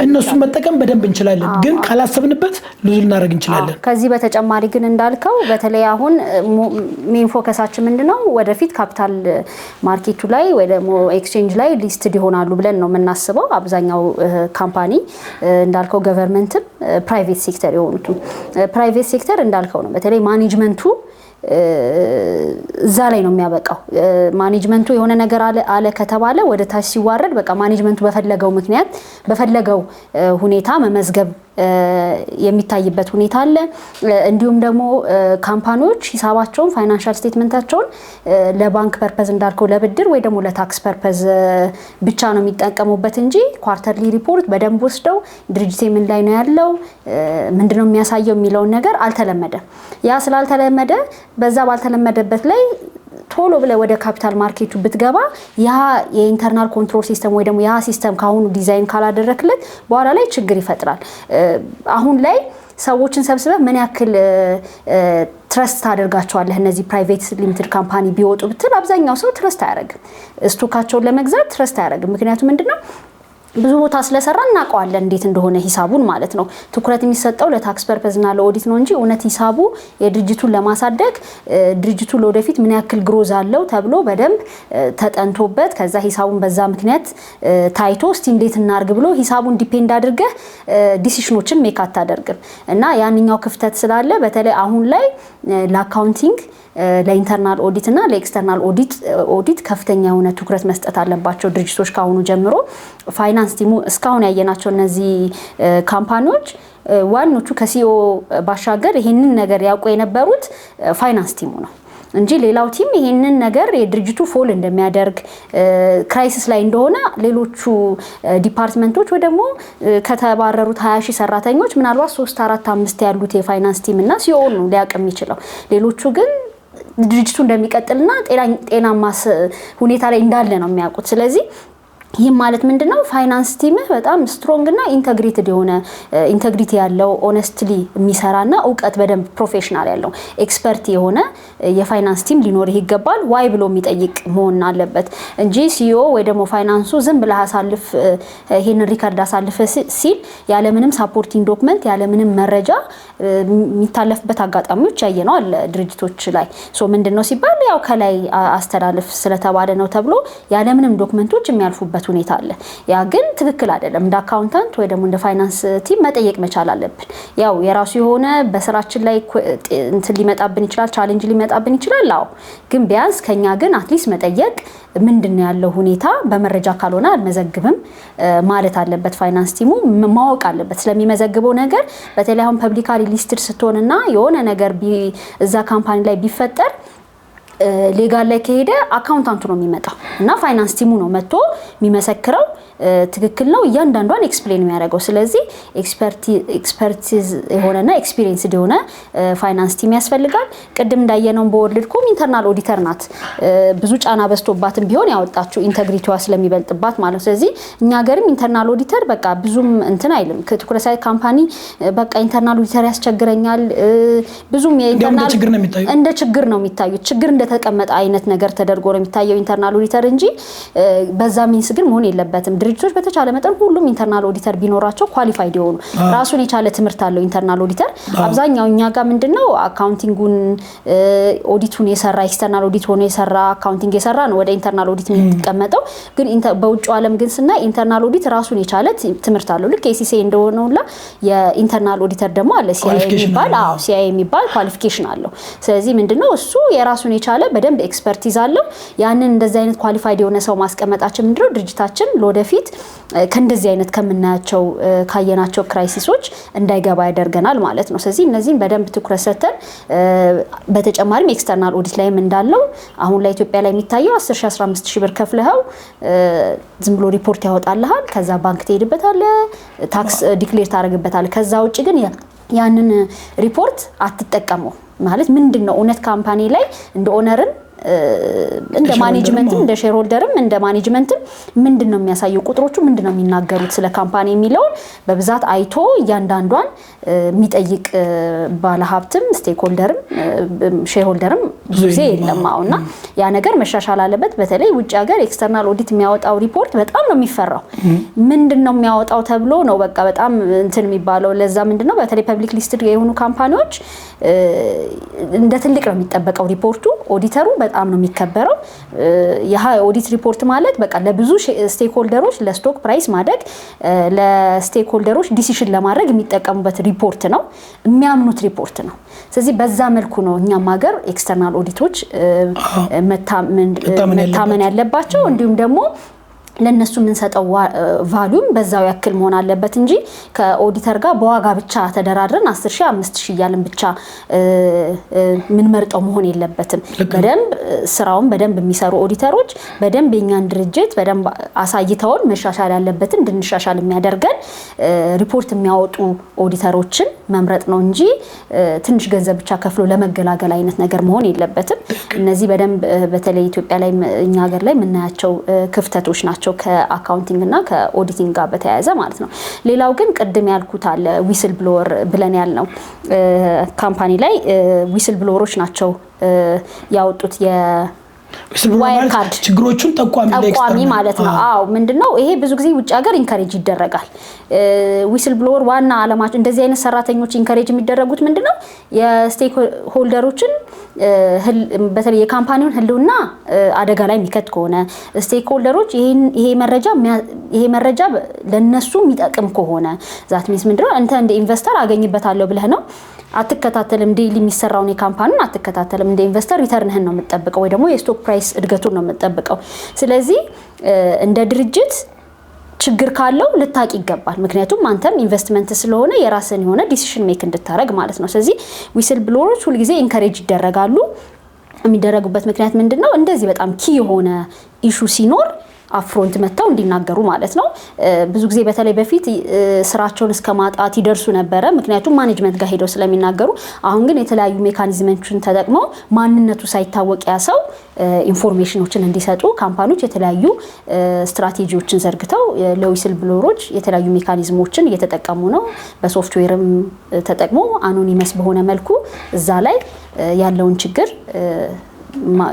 እነሱን መጠቀም በደንብ እንችላለን፣ ግን ካላሰብንበት ብዙ ልናደርግ እንችላለን። ከዚህ በተጨማሪ ግን እንዳልከው በተለይ አሁን ሜን ፎከሳችን ምንድነው? ወደፊት ካፒታል ማርኬቱ ላይ ወይ ደግሞ ኤክስቼንጅ ላይ ሊስትድ ይሆናሉ ብለን ነው የምናስበው። አብዛኛው ካምፓኒ እንዳልከው ገቨርንመንትም ፕራይቬት ሴክተር የሆኑት ፕራይቬት ሴክተር እንዳልከው ነው። በተለይ ማኔጅመንቱ እዛ ላይ ነው የሚያበቃው። ማኔጅመንቱ የሆነ ነገር አለ ከተባለ ወደ ታች ሲዋረድ በቃ ማኔጅመንቱ በፈለገው ምክንያት በፈለገው ሁኔታ መመዝገብ የሚታይበት ሁኔታ አለ። እንዲሁም ደግሞ ካምፓኒዎች ሂሳባቸውን ፋይናንሻል ስቴትመንታቸውን ለባንክ ፐርፐዝ እንዳልከው ለብድር ወይ ደግሞ ለታክስ ፐርፐዝ ብቻ ነው የሚጠቀሙበት እንጂ ኳርተርሊ ሪፖርት በደንብ ወስደው ድርጅቴ ምን ላይ ነው ያለው ምንድነው የሚያሳየው የሚለውን ነገር አልተለመደም። ያ ስላልተለመደ በዛ ባልተለመደበት ላይ ቶሎ ብለ ወደ ካፒታል ማርኬቱ ብትገባ ያ የኢንተርናል ኮንትሮል ሲስተም ወይ ደግሞ ያ ሲስተም ካሁኑ ዲዛይን ካላደረክለት በኋላ ላይ ችግር ይፈጥራል። አሁን ላይ ሰዎችን ሰብስበ ምን ያክል ትረስት ታደርጋቸዋለህ እነዚህ ፕራይቬት ሊሚትድ ካምፓኒ ቢወጡ ብትል አብዛኛው ሰው ትረስት አያደርግም። ስቶካቸውን ለመግዛት ትረስት አያደርግም። ምክንያቱም ምንድነው ብዙ ቦታ ስለሰራ እናውቀዋለን እንዴት እንደሆነ ሂሳቡን ማለት ነው። ትኩረት የሚሰጠው ለታክስ ፐርፐዝና ለኦዲት ነው እንጂ እውነት ሂሳቡ የድርጅቱን ለማሳደግ ድርጅቱ ለወደፊት ምን ያክል ግሮዝ አለው ተብሎ በደንብ ተጠንቶበት ከዛ ሂሳቡን በዛ ምክንያት ታይቶ እስቲ እንዴት እናርግ ብሎ ሂሳቡን ዲፔንድ አድርገህ ዲሲሽኖችን ሜክ አታደርግም። እና ያንኛው ክፍተት ስላለ በተለይ አሁን ላይ ለአካውንቲንግ ለኢንተርናል ኦዲት እና ለኤክስተርናል ኦዲት ከፍተኛ የሆነ ትኩረት መስጠት አለባቸው ድርጅቶች ካሁኑ ጀምሮ። ፋይናንስ ቲሙ እስካሁን ያየናቸው እነዚህ ካምፓኒዎች ዋኖቹ ከሲኦ ባሻገር ይሄንን ነገር ያውቁ የነበሩት ፋይናንስ ቲሙ ነው እንጂ ሌላው ቲም ይሄንን ነገር የድርጅቱ ፎል እንደሚያደርግ ክራይሲስ ላይ እንደሆነ ሌሎቹ ዲፓርትመንቶች ወይ ደግሞ ከተባረሩት 20,000 ሰራተኞች ምናልባት 3 4 5 ያሉት የፋይናንስ ቲም እና ሲኦ ነው ሊያቀም ይችላል። ሌሎቹ ግን ድርጅቱ እንደሚቀጥልና ጤናማ ሁኔታ ላይ እንዳለ ነው የሚያውቁት። ስለዚህ ይህ ማለት ምንድነው ፋይናንስ ቲምህ በጣም ስትሮንግ እና ኢንተግሪቲ ያለው ኦነስትሊ የሚሰራና እውቀት በደንብ ፕሮፌሽናል ያለው ኤክስፐርት የሆነ የፋይናንስ ቲም ሊኖርህ ይገባል። ዋይ ብሎ የሚጠይቅ መሆን አለበት እንጂ ሲኢኦ ወይ ደግሞ ፋይናንሱ ዝም ብለህ አሳልፍ ይሄን ሪከርድ አሳልፈ ሲል ያለምንም ሳፖርቲንግ ዶክመንት ያለምንም መረጃ የሚታለፍበት አጋጣሚዎች ያየነው አለ ድርጅቶች ላይ። ሶ ምንድነው ሲባል ያው ከላይ አስተላልፍ ስለተባለ ነው ተብሎ ያለምንም ዶክመንቶች የሚያልፉበት ሁኔታ አለ። ያ ግን ትክክል አይደለም። እንደ አካውንታንት ወይ ደግሞ እንደ ፋይናንስ ቲም መጠየቅ መቻል አለብን። ያው የራሱ የሆነ በስራችን ላይ እንትን ሊመጣብን ይችላል፣ ቻሌንጅ ሊመጣብን ይችላል። አዎ ግን ቢያንስ ከኛ ግን አትሊስት መጠየቅ ምንድነው ያለው ሁኔታ በመረጃ ካልሆነ አልመዘግብም ማለት አለበት። ፋይናንስ ቲሙ ማወቅ አለበት ስለሚመዘግበው ነገር። በተለይ አሁን ፐብሊካሊ ሊስትድ ስትሆንና የሆነ ነገር እዛ ካምፓኒ ላይ ቢፈጠር ሌጋል ላይ ከሄደ አካውንታንቱ ነው የሚመጣው እና ፋይናንስ ቲሙ ነው መጥቶ የሚመሰክረው ትክክል ነው እያንዳንዷን ኤክስፕሌን የሚያደርገው። ስለዚህ ኤክስፐርቲዝ የሆነና ኤክስፒሪየንስድ የሆነ ፋይናንስ ቲም ያስፈልጋል። ቅድም እንዳየነው በወርልድኮም ኢንተርናል ኦዲተር ናት። ብዙ ጫና በስቶባትም ቢሆን ያወጣችው ኢንተግሪቲዋ ስለሚበልጥባት ማለት ነው። ስለዚህ እኛ ሀገርም ኢንተርናል ኦዲተር በቃ ብዙም እንትን አይልም። ከትኩረሳይ ካምፓኒ በቃ ኢንተርናል ኦዲተር ያስቸግረኛል ብዙም የኢንተርናል እንደ ችግር ነው የሚታዩት። ችግር እንደተቀመጠ አይነት ነገር ተደርጎ ነው የሚታየው ኢንተርናል ኦዲተር እንጂ በዛ ሚንስ ግን መሆን የለበትም። ድርጅቶች በተቻለ መጠን ሁሉም ኢንተርናል ኦዲተር ቢኖራቸው ኳሊፋይድ የሆኑ ራሱን የቻለ ትምህርት አለው ኢንተርናል ኦዲተር። አብዛኛው እኛ ጋር ምንድነው አካውንቲንጉን ኦዲቱን የሰራ ኤክስተርናል ኦዲት ሆኖ የሰራ አካውንቲንግ የሰራ ነው ወደ ኢንተርናል ኦዲት የሚቀመጠው። ግን በውጭ ዓለም ግን ስናይ ኢንተርናል ኦዲት ራሱን የቻለ ትምህርት አለው። ልክ ኤሲሲ እንደሆነውላ የኢንተርናል ኦዲተር ደግሞ አለ ሲአይኤ የሚባል ኳሊፊኬሽን አለው። ስለዚህ ምንድነው እሱ የራሱን የቻለ በደንብ ኤክስፐርቲዝ አለው። ያንን እንደዚህ አይነት ኳሊፋይድ የሆነ ሰው ማስቀመጣችን ምንድነው ድርጅታችን ለወደፊት ከእንደዚህ አይነት ከምናያቸው ካየናቸው ክራይሲሶች እንዳይገባ ያደርገናል ማለት ነው። ስለዚህ እነዚህን በደንብ ትኩረት ሰጥተን በተጨማሪም ኤክስተርናል ኦዲት ላይም እንዳለው አሁን ላይ ኢትዮጵያ ላይ የሚታየው 10,000 15,000 ብር ከፍለኸው ዝም ብሎ ሪፖርት ያወጣልሃል። ከዛ ባንክ ትሄድበታለህ፣ ታክስ ዲክሌር ታደርግበታለህ። ከዛ ውጭ ግን ያንን ሪፖርት አትጠቀመው ማለት ምንድነው እውነት ካምፓኒ ላይ እንደ ኦነርም እንደ ማኔጅመንትም እንደ ሼር ሆልደርም እንደ ማኔጅመንትም ምንድነው የሚያሳየው ቁጥሮቹ ምንድነው የሚናገሩት ስለ ካምፓኒ የሚለው በብዛት አይቶ እያንዳንዷን የሚጠይቅ ባለሀብትም ስቴክ ሆልደርም ሼር ሆልደርም ብዙ የለማውና ያ ነገር መሻሻል አለበት። በተለይ ውጭ ሀገር ኤክስተርናል ኦዲት የሚያወጣው ሪፖርት በጣም ነው የሚፈራው። ምንድነው የሚያወጣው ተብሎ ነው በቃ በጣም እንትን የሚባለው። ለዛ ምንድነው በተለይ ፐብሊክ ሊስትድ የሆኑ ካምፓኒዎች እንደ ትልቅ ነው የሚጠበቀው ሪፖርቱ። ኦዲተሩ በጣም ነው የሚከበረው። ያ ኦዲት ሪፖርት ማለት በቃ ለብዙ ስቴክ ሆልደሮች ለስቶክ ፕራይስ ማደግ ለስቴክ ሆልደሮች ዲሲሽን ለማድረግ የሚጠቀሙበት ሪፖርት ነው፣ የሚያምኑት ሪፖርት ነው። ስለዚህ በዛ መልኩ ነው እኛም ሀገር ኤክስተርናል ኦዲቶች መታመን ያለባቸው። እንዲሁም ደግሞ ለነሱ የምንሰጠው ቫልዩም በዛው ያክል መሆን አለበት እንጂ ከኦዲተር ጋር በዋጋ ብቻ ተደራድረን 10,000 5,000 እያልን ብቻ ምን መርጠው መሆን የለበትም። በደንብ ስራውን በደንብ የሚሰሩ ኦዲተሮች በደንብ የኛን ድርጅት በደንብ አሳይተውን መሻሻል ያለበትን እንድንሻሻል የሚያደርገን ሪፖርት የሚያወጡ ኦዲተሮችን መምረጥ ነው እንጂ ትንሽ ገንዘብ ብቻ ከፍሎ ለመገላገል አይነት ነገር መሆን የለበትም። እነዚህ በደንብ በተለይ ኢትዮጵያ ላይ እኛ ሀገር ላይ የምናያቸው ክፍተቶች ናቸው ከአካውንቲንግ እና ከኦዲቲንግ ጋር በተያያዘ ማለት ነው። ሌላው ግን ቅድም ያልኩት አለ ዊስል ብሎወር ብለን ያልነው ካምፓኒ ላይ ዊስል ብሎወሮች ናቸው ያወጡት ዋይር ካርድ ችግሮቹን ጠቋሚ ማለት ነው። አዎ ምንድነው ይሄ ብዙ ጊዜ ውጭ ሀገር ኢንከሬጅ ይደረጋል። ዊስል ብሎወር ዋና አለማችን እንደዚህ አይነት ሰራተኞች ኢንከሬጅ የሚደረጉት ምንድነው የስቴክ ሆልደሮችን በተለይ የካምፓኒውን ህልውና አደጋ ላይ የሚከት ከሆነ ስቴክ ሆልደሮች ይሄ መረጃ ለነሱ የሚጠቅም ከሆነ ዛት ሚንስ ምንድነው እንደ ኢንቨስተር አገኝበታለሁ ብለህ ነው አትከታተልም። ዴይሊ የሚሰራውን የካምፓኒን አትከታተልም። እንደ ኢንቨስተር ሪተርንህን ነው የምትጠብቀው ወይ ደግሞ የስቶክ ፕራይስ እድገቱን ነው የምትጠብቀው። ስለዚህ እንደ ድርጅት ችግር ካለው ልታቂ ይገባል። ምክንያቱም አንተም ኢንቨስትመንት ስለሆነ የራስን የሆነ ዲሲሽን ሜክ እንድታረግ ማለት ነው። ስለዚህ ዊስል ብሎወሮች ሁሉ ጊዜ ኢንከሬጅ ይደረጋሉ። የሚደረጉበት ምክንያት ምንድነው እንደዚህ በጣም ኪ የሆነ ኢሹ ሲኖር አፍሮንት መተው እንዲናገሩ ማለት ነው። ብዙ ጊዜ በተለይ በፊት ስራቸውን እስከ ማጣት ይደርሱ ነበረ፣ ምክንያቱም ማኔጅመንት ጋር ሄደው ስለሚናገሩ። አሁን ግን የተለያዩ ሜካኒዝሞችን ተጠቅመው ማንነቱ ሳይታወቅ ያ ሰው ኢንፎርሜሽኖችን እንዲሰጡ ካምፓኒዎች የተለያዩ ስትራቴጂዎችን ዘርግተው ለዊስል ብሎሮች የተለያዩ ሜካኒዝሞችን እየተጠቀሙ ነው። በሶፍትዌርም ተጠቅሞ አኖኒመስ በሆነ መልኩ እዛ ላይ ያለውን ችግር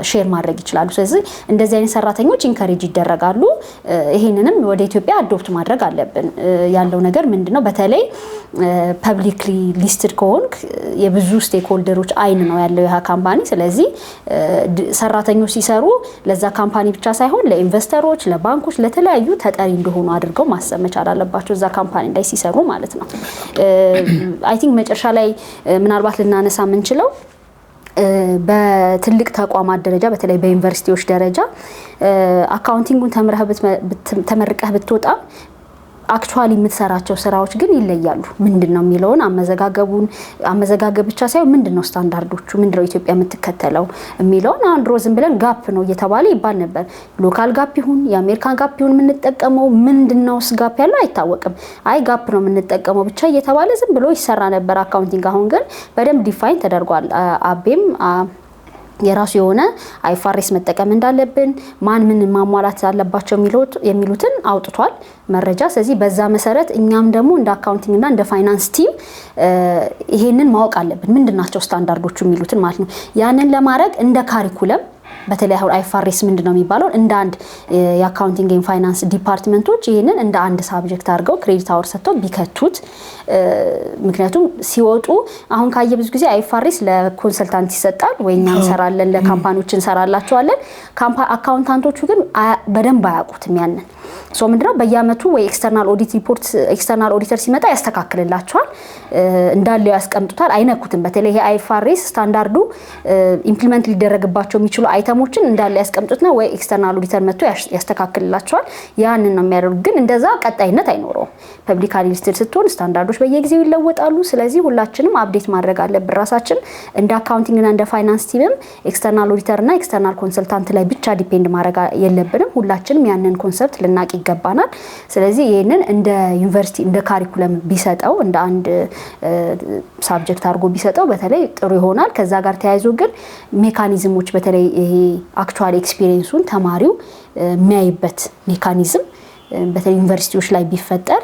ሼር ማድረግ ይችላሉ። ስለዚህ እንደዚህ አይነት ሰራተኞች ኢንከሬጅ ይደረጋሉ። ይሄንንም ወደ ኢትዮጵያ አዶፕት ማድረግ አለብን። ያለው ነገር ምንድነው? በተለይ ፐብሊክሊ ሊስትድ ከሆንክ የብዙ ስቴክሆልደሮች አይን ነው ያለው ያ ካምፓኒ። ስለዚህ ሰራተኞች ሲሰሩ ለዛ ካምፓኒ ብቻ ሳይሆን ለኢንቨስተሮች፣ ለባንኮች፣ ለተለያዩ ተጠሪ እንደሆኑ አድርገው ማሰብ መቻል አለባቸው እዛ ካምፓኒ ላይ ሲሰሩ ማለት ነው። አይ ቲንክ መጨረሻ ላይ ምናልባት ልናነሳ የምንችለው በትልቅ ተቋማት ደረጃ በተለይ በዩኒቨርሲቲዎች ደረጃ አካውንቲንጉን ተመርቀህ ብትወጣ አክቹአሊ የምትሰራቸው ስራዎች ግን ይለያሉ። ምንድነው የሚለውን አመዘጋገብ ብቻ ሳይሆን ምንድነው ስታንዳርዶቹ፣ ምንድነው ኢትዮጵያ የምትከተለው የሚለውን አሁን ድሮ ዝም ብለን ጋፕ ነው እየተባለ ይባል ነበር። ሎካል ጋፕ ይሁን የአሜሪካን ጋፕ ይሁን የምንጠቀመው ምንድነውስ ጋፕ ያለው አይታወቅም። አይ ጋፕ ነው የምንጠቀመው ብቻ እየተባለ ዝም ብሎ ይሰራ ነበር አካውንቲንግ። አሁን ግን በደንብ ዲፋይን ተደርጓል። አቤም የራሱ የሆነ አይፋሬስ መጠቀም እንዳለብን ማን ምን ማሟላት አለባቸው የሚሉትን አውጥቷል መረጃ። ስለዚህ በዛ መሰረት እኛም ደግሞ እንደ አካውንቲንግ እና እንደ ፋይናንስ ቲም ይሄንን ማወቅ አለብን፣ ምንድናቸው ስታንዳርዶቹ የሚሉትን ማለት ነው። ያንን ለማድረግ እንደ ካሪኩለም በተለይ አሁን አይፋሬስ ምንድነው የሚባለው እንደ አንድ የአካውንቲንግ ኤንድ ፋይናንስ ዲፓርትመንቶች ይሄንን እንደ አንድ ሳብጀክት አድርገው ክሬዲት አወር ሰጥተው ቢከቱት። ምክንያቱም ሲወጡ አሁን ካየ ብዙ ጊዜ አይፋሬስ ለኮንሰልታንት ይሰጣል ወይ እኛ እንሰራለን ለካምፓኒዎች እንሰራላቸዋለን። አካውንታንቶቹ ግን በደንብ አያውቁትም ያንን። ሶ ምንድነው በየአመቱ ወይ ኤክስተርናል ኦዲት ሪፖርት ኤክስተርናል ኦዲተር ሲመጣ ያስተካክልላቸዋል፣ እንዳለው ያስቀምጡታል፣ አይነኩትም። በተለይ ይሄ አይፋሬስ ስታንዳርዱ ኢምፕሊመንት ሊደረግባቸው የሚችሉ አይተሞችን እንዳለ ያስቀምጡትና ወይ ኤክስተርናል ኦዲተር መጥቶ ያስተካክልላቸዋል። ያንን ነው የሚያደርጉት። ግን እንደዛ ቀጣይነት አይኖረውም። ፐብሊካሊ ሊስትድ ስትሆን ስታንዳርዶች በየጊዜው ይለወጣሉ። ስለዚህ ሁላችንም አፕዴት ማድረግ አለብን ራሳችን። እንደ አካውንቲንግ እና እንደ ፋይናንስ ቲምም ኤክስተርናል ኦዲተር እና ኤክስተርናል ኮንሰልታንት ላይ ብቻ ዲፔንድ ማድረግ የለብንም። ሁላችንም ያንን ኮንሰፕት ልናቅ ይገባናል። ስለዚህ ይሄንን እንደ ዩኒቨርሲቲ እንደ ካሪኩለም ቢሰጠው እንደ አንድ ሳብጀክት አድርጎ ቢሰጠው በተለይ ጥሩ ይሆናል። ከዛ ጋር ተያይዞ ግን ሜካኒዝሞች በተለይ ይሄ አክቹዋሊ ኤክስፒሪየንሱን ተማሪው የሚያይበት ሜካኒዝም በተለይ ዩኒቨርሲቲዎች ላይ ቢፈጠር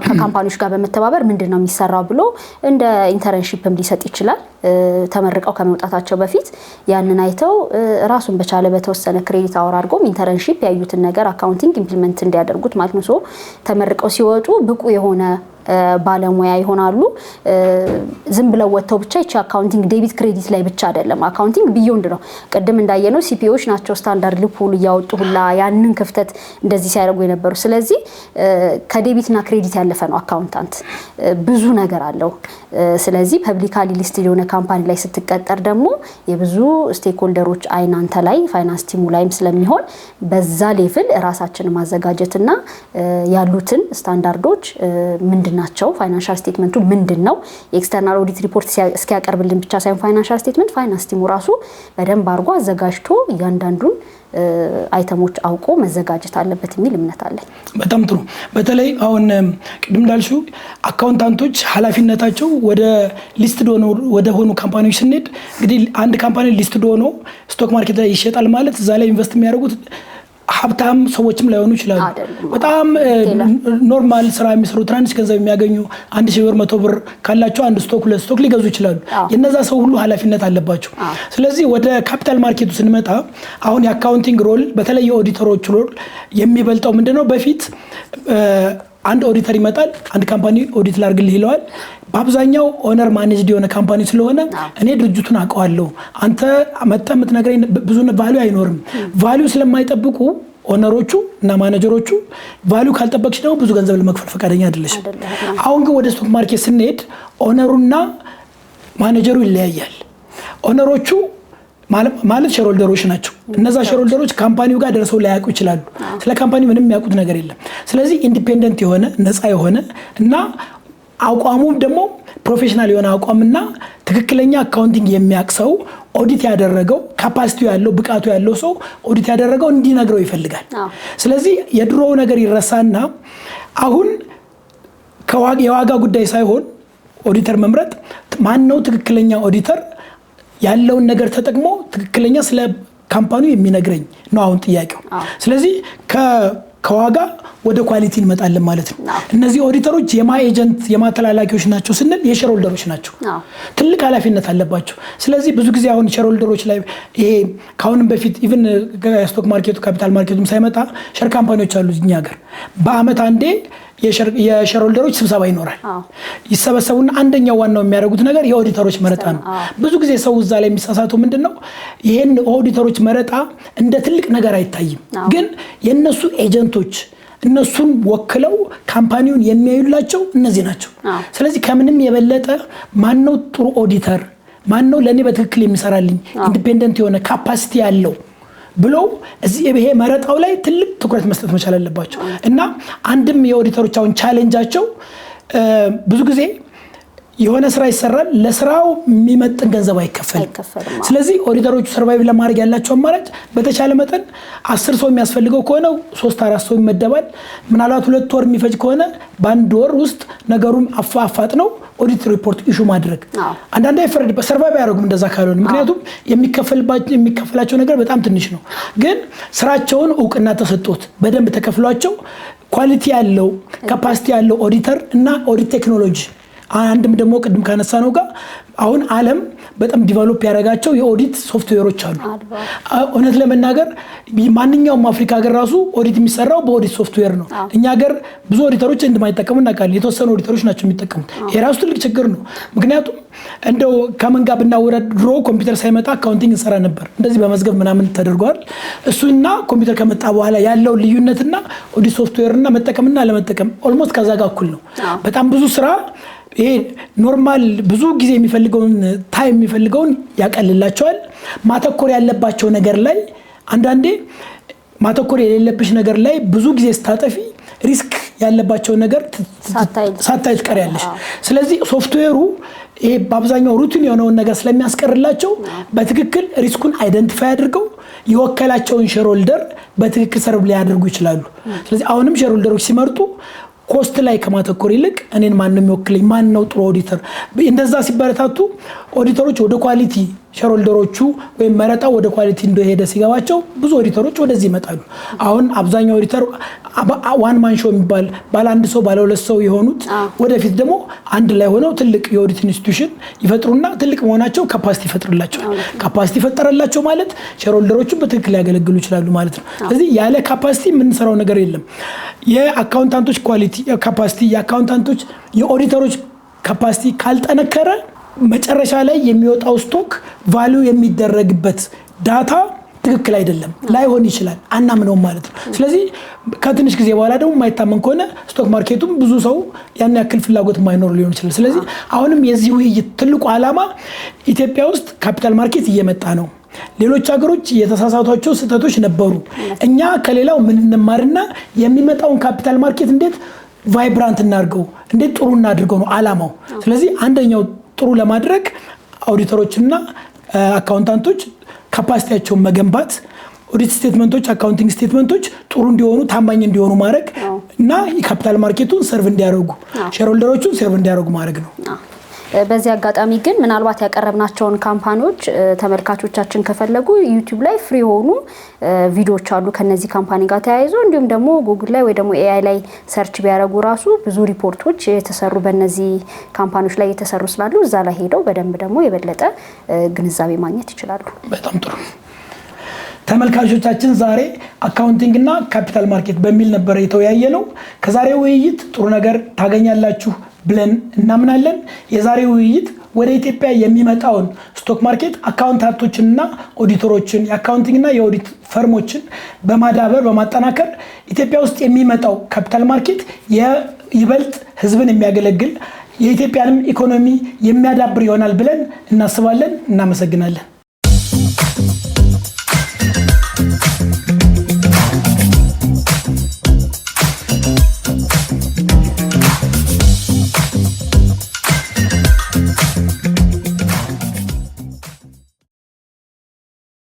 ከካምፓኒዎች ጋር በመተባበር ምንድነው የሚሰራው ብሎ እንደ ኢንተርንሺፕም ሊሰጥ ይችላል። ተመርቀው ከመውጣታቸው በፊት ያንን አይተው ራሱን በቻለ በተወሰነ ክሬዲት አወር አድርጎም ኢንተርንሺፕ ያዩትን ነገር አካውንቲንግ ኢምፕሊመንት እንዲያደርጉት ማለት ነው። ሶ ተመርቀው ሲወጡ ብቁ የሆነ ባለሙያ ይሆናሉ። ዝም ብለው ወጥተው ብቻ እቺ አካውንቲንግ ዴቢት ክሬዲት ላይ ብቻ አይደለም። አካውንቲንግ ቢዮንድ ነው። ቀደም እንዳየነው ሲፒኦዎች ናቸው ስታንዳርድ ሉፕሆል እያወጡ ሁላ ያንን ክፍተት እንደዚህ ሲያደርጉ የነበሩ። ስለዚህ ከዴቢትና ክሬዲት ያለፈ ነው አካውንታንት፣ ብዙ ነገር አለው። ስለዚህ ፐብሊካሊ ሊስትድ የሆነ ካምፓኒ ላይ ስትቀጠር ደግሞ የብዙ ስቴክሆልደሮች አይን አንተ ላይ ፋይናንስ ቲሙ ላይም ስለሚሆን በዛ ሌቭል ራሳችንን ማዘጋጀትና ያሉትን ስታንዳርዶች ምንድናቸው፣ ፋይናንሻል ስቴትመንቱ ምንድነው፣ የኤክስተርናል ኦዲት ሪፖርት እስኪያቀርብልን ብቻ ሳይሆን ፋይናንሻል ስቴትመንት ፋይናንስ ቲሙ ራሱ በደንብ አድርጎ አዘጋጅቶ እያንዳንዱን አይተሞች አውቆ መዘጋጀት አለበት የሚል እምነት አለኝ። በጣም ጥሩ። በተለይ አሁን ቅድም እንዳልሽው አካውንታንቶች ኃላፊነታቸው ወደ ሊስትድ ወደ ሆኑ ካምፓኒዎች ስንሄድ እንግዲህ አንድ ካምፓኒ ሊስትድ ሆኖ ስቶክ ማርኬት ላይ ይሸጣል ማለት እዛ ላይ ኢንቨስት የሚያደርጉት ሀብታም ሰዎችም ላይሆኑ ይችላሉ። በጣም ኖርማል ስራ የሚሰሩ ትናንሽ ገንዘብ የሚያገኙ 1000 ብር 100 ብር ካላቸው አንድ ስቶክ ሁለት ስቶክ ሊገዙ ይችላሉ። የነዛ ሰው ሁሉ ኃላፊነት አለባቸው። ስለዚህ ወደ ካፒታል ማርኬቱ ስንመጣ አሁን የአካውንቲንግ ሮል በተለይ የኦዲተሮች ሮል የሚበልጠው ምንድነው? በፊት አንድ ኦዲተር ይመጣል፣ አንድ ካምፓኒ ኦዲት ላድርግልህ ይለዋል። በአብዛኛው ኦነር ማኔጅድ የሆነ ካምፓኒ ስለሆነ እኔ ድርጅቱን አውቀዋለሁ፣ አንተ መጥተህ የምትነግረኝ ብዙ ቫልዩ አይኖርም። ቫልዩ ስለማይጠብቁ ኦነሮቹ እና ማኔጀሮቹ ቫልዩ ካልጠበቅሽ ደግሞ ብዙ ገንዘብ ለመክፈል ፈቃደኛ አይደለሽም። አሁን ግን ወደ ስቶክ ማርኬት ስንሄድ ኦነሩና ማኔጀሩ ይለያያል። ኦነሮቹ ማለት ሼርሆልደሮች ናቸው። እነዛ ሼርሆልደሮች ካምፓኒው ጋር ደርሰው ላያውቁ ይችላሉ። ስለ ካምፓኒ ምንም የሚያውቁት ነገር የለም። ስለዚህ ኢንዲፔንደንት የሆነ ነፃ የሆነ እና አቋሙም ደግሞ ፕሮፌሽናል የሆነ አቋምና ትክክለኛ አካውንቲንግ የሚያቅሰው ኦዲት ያደረገው ካፓሲቲው ያለው ብቃቱ ያለው ሰው ኦዲት ያደረገው እንዲነግረው ይፈልጋል። ስለዚህ የድሮው ነገር ይረሳና አሁን የዋጋ ጉዳይ ሳይሆን ኦዲተር መምረጥ ማን ነው ትክክለኛ ኦዲተር ያለውን ነገር ተጠቅሞ ትክክለኛ ስለ ካምፓኒው የሚነግረኝ ነው አሁን ጥያቄው። ስለዚህ ከዋጋ ወደ ኳሊቲ እንመጣለን ማለት ነው። እነዚህ ኦዲተሮች የማ ኤጀንት የማተላላኪዎች ናቸው ስንል የሼር ሆልደሮች ናቸው። ትልቅ ኃላፊነት አለባቸው። ስለዚህ ብዙ ጊዜ አሁን ሼር ሆልደሮች ላይ ይሄ ካሁንም በፊት ኢቭን ስቶክ ማርኬቱ ካፒታል ማርኬቱም ሳይመጣ ሼር ካምፓኒዎች አሉ እኛ ሀገር በአመት አንዴ የሼር ሆልደሮች ስብሰባ ይኖራል። ይሰበሰቡና አንደኛው ዋናው የሚያደርጉት ነገር የኦዲተሮች መረጣ ነው። ብዙ ጊዜ ሰው እዛ ላይ የሚሳሳተው ምንድነው ይሄን ኦዲተሮች መረጣ እንደ ትልቅ ነገር አይታይም። ግን የነሱ ኤጀንቶች እነሱን ወክለው ካምፓኒውን የሚያዩላቸው እነዚህ ናቸው። ስለዚህ ከምንም የበለጠ ማን ነው ጥሩ ኦዲተር ማን ነው ለኔ በትክክል የሚሰራልኝ ኢንዲፔንደንት የሆነ ካፓሲቲ ያለው ብሎ እዚህ ይሄ መረጣው ላይ ትልቅ ትኩረት መስጠት መቻል አለባቸው። እና አንድም የኦዲተሮች አሁን ቻሌንጃቸው ብዙ ጊዜ የሆነ ስራ ይሰራል ለስራው የሚመጥን ገንዘብ አይከፈልም። ስለዚህ ኦዲተሮቹ ሰርቫይቭ ለማድረግ ያላቸው አማራጭ በተቻለ መጠን 10 ሰው የሚያስፈልገው ከሆነ 3-4 ሰው ይመደባል። ምናልባት 2 ወር የሚፈጅ ከሆነ በአንድ ወር ውስጥ ነገሩን አፋጥ ነው ኦዲት ሪፖርት ኢሹ ማድረግ። አንዳንዴ ፍርድ በሰርቫይቭ ያደርጉም እንደዛ ካልሆነ ምክንያቱም የሚከፈላቸው ነገር በጣም ትንሽ ነው። ግን ስራቸውን እውቅና ተሰጥቶት በደንብ ተከፍሏቸው ኳሊቲ ያለው ካፓሲቲ ያለው ኦዲተር እና ኦዲት ቴክኖሎጂ አንድም ደግሞ ቅድም ካነሳ ነው ጋር አሁን ዓለም በጣም ዲቨሎፕ ያደረጋቸው የኦዲት ሶፍትዌሮች አሉ። እውነት ለመናገር ማንኛውም አፍሪካ ሀገር ራሱ ኦዲት የሚሰራው በኦዲት ሶፍትዌር ነው። እኛ ሀገር ብዙ ኦዲተሮች እንደማይጠቀሙ እናውቃለን። የተወሰኑ ኦዲተሮች ናቸው የሚጠቀሙት። የራሱ ትልቅ ችግር ነው። ምክንያቱም እንደው ከመንጋ ብናወራድ ድሮ ኮምፒውተር ሳይመጣ አካውንቲንግ እንሰራ ነበር። እንደዚህ በመዝገብ ምናምን ተደርጓል። እሱና ኮምፒውተር ከመጣ በኋላ ያለው ልዩነትና ኦዲት ሶፍትዌርና መጠቀምና ለመጠቀም ኦልሞስት ከዛ ጋር እኩል ነው። በጣም ብዙ ስራ ይሄ ኖርማል ብዙ ጊዜ የሚፈልገውን ታይም የሚፈልገውን ያቀልላቸዋል። ማተኮር ያለባቸው ነገር ላይ አንዳንዴ ማተኮር የሌለብሽ ነገር ላይ ብዙ ጊዜ ስታጠፊ ሪስክ ያለባቸው ነገር ሳታይ ትቀሪያለሽ። ስለዚህ ሶፍትዌሩ ይሄ በአብዛኛው ሩቲን የሆነውን ነገር ስለሚያስቀርላቸው በትክክል ሪስኩን አይደንቲፋይ አድርገው የወከላቸውን ሼር ሆልደር በትክክል ሰርቭ ሊያደርጉ ይችላሉ። ስለዚህ አሁንም ሼር ሆልደሮች ሲመርጡ ኮስት ላይ ከማተኮር ይልቅ እኔን ማን ነው የሚወክለኝ ማን ነው ጥሩ ኦዲተር እንደዛ ሲበረታቱ ኦዲተሮች ወደ ኳሊቲ ሼር ሆልደሮቹ ወይም መረጣው ወደ ኳሊቲ እንደሄደ ሲገባቸው ብዙ ኦዲተሮች ወደዚህ ይመጣሉ። አሁን አብዛኛው ኦዲተር ዋን ማን ሾው የሚባል ባለ አንድ ሰው ባለ ሁለት ሰው የሆኑት ወደፊት ደግሞ አንድ ላይ ሆነው ትልቅ የኦዲት ኢንስቲትዩሽን ይፈጥሩና ትልቅ መሆናቸው ካፓሲቲ ይፈጥርላቸው። ካፓሲቲ ፈጠረላቸው ማለት ሼር ሆልደሮቹ በትክክል ያገለግሉ ይችላሉ ማለት ነው። ስለዚህ ያለ ካፓሲቲ የምንሰራው ነገር የለም። የአካውንታንቶች ኳሊቲ ካፓሲቲ የአካውንታንቶች የኦዲተሮች ካፓሲቲ ካልጠነከረ መጨረሻ ላይ የሚወጣው ስቶክ ቫልዩ የሚደረግበት ዳታ ትክክል አይደለም ላይሆን ይችላል አናምነውም ማለት ነው። ስለዚህ ከትንሽ ጊዜ በኋላ ደግሞ የማይታመን ከሆነ ስቶክ ማርኬቱም ብዙ ሰው ያን ያክል ፍላጎት የማይኖር ሊሆን ይችላል። ስለዚህ አሁንም የዚህ ውይይት ትልቁ ዓላማ ኢትዮጵያ ውስጥ ካፒታል ማርኬት እየመጣ ነው። ሌሎች ሀገሮች የተሳሳቷቸው ስህተቶች ነበሩ። እኛ ከሌላው ምን እንማርና የሚመጣውን ካፒታል ማርኬት እንዴት ቫይብራንት እናድርገው እንዴት ጥሩ እናድርገው ነው ዓላማው። ስለዚህ አንደኛው ጥሩ ለማድረግ ኦዲተሮችና አካውንታንቶች ካፓሲቲያቸውን መገንባት ኦዲት ስቴትመንቶች አካውንቲንግ ስቴትመንቶች ጥሩ እንዲሆኑ ታማኝ እንዲሆኑ ማድረግ እና የካፒታል ማርኬቱን ሰርቭ እንዲያደርጉ ሼር ሆልደሮቹን ሰርቭ እንዲያደርጉ ማድረግ ነው። በዚህ አጋጣሚ ግን ምናልባት ያቀረብናቸውን ካምፓኒዎች ተመልካቾቻችን ከፈለጉ ዩቲዩብ ላይ ፍሪ ሆኑ ቪዲዮዎች አሉ ከነዚህ ካምፓኒ ጋር ተያይዞ እንዲሁም ደግሞ ጉግል ላይ ወይ ደግሞ ኤአይ ላይ ሰርች ቢያደርጉ ራሱ ብዙ ሪፖርቶች የተሰሩ በእነዚህ ካምፓኒዎች ላይ የተሰሩ ስላሉ እዛ ላይ ሄደው በደንብ ደግሞ የበለጠ ግንዛቤ ማግኘት ይችላሉ። በጣም ጥሩ። ተመልካቾቻችን ዛሬ አካውንቲንግ እና ካፒታል ማርኬት በሚል ነበር የተወያየነው። ከዛሬው ውይይት ጥሩ ነገር ታገኛላችሁ ብለን እናምናለን። የዛሬው ውይይት ወደ ኢትዮጵያ የሚመጣውን ስቶክ ማርኬት አካውንታንቶችንና ኦዲተሮችን የአካውንቲንግና የኦዲት ፈርሞችን በማዳበር በማጠናከር ኢትዮጵያ ውስጥ የሚመጣው ካፒታል ማርኬት ይበልጥ ህዝብን የሚያገለግል የኢትዮጵያንም ኢኮኖሚ የሚያዳብር ይሆናል ብለን እናስባለን። እናመሰግናለን።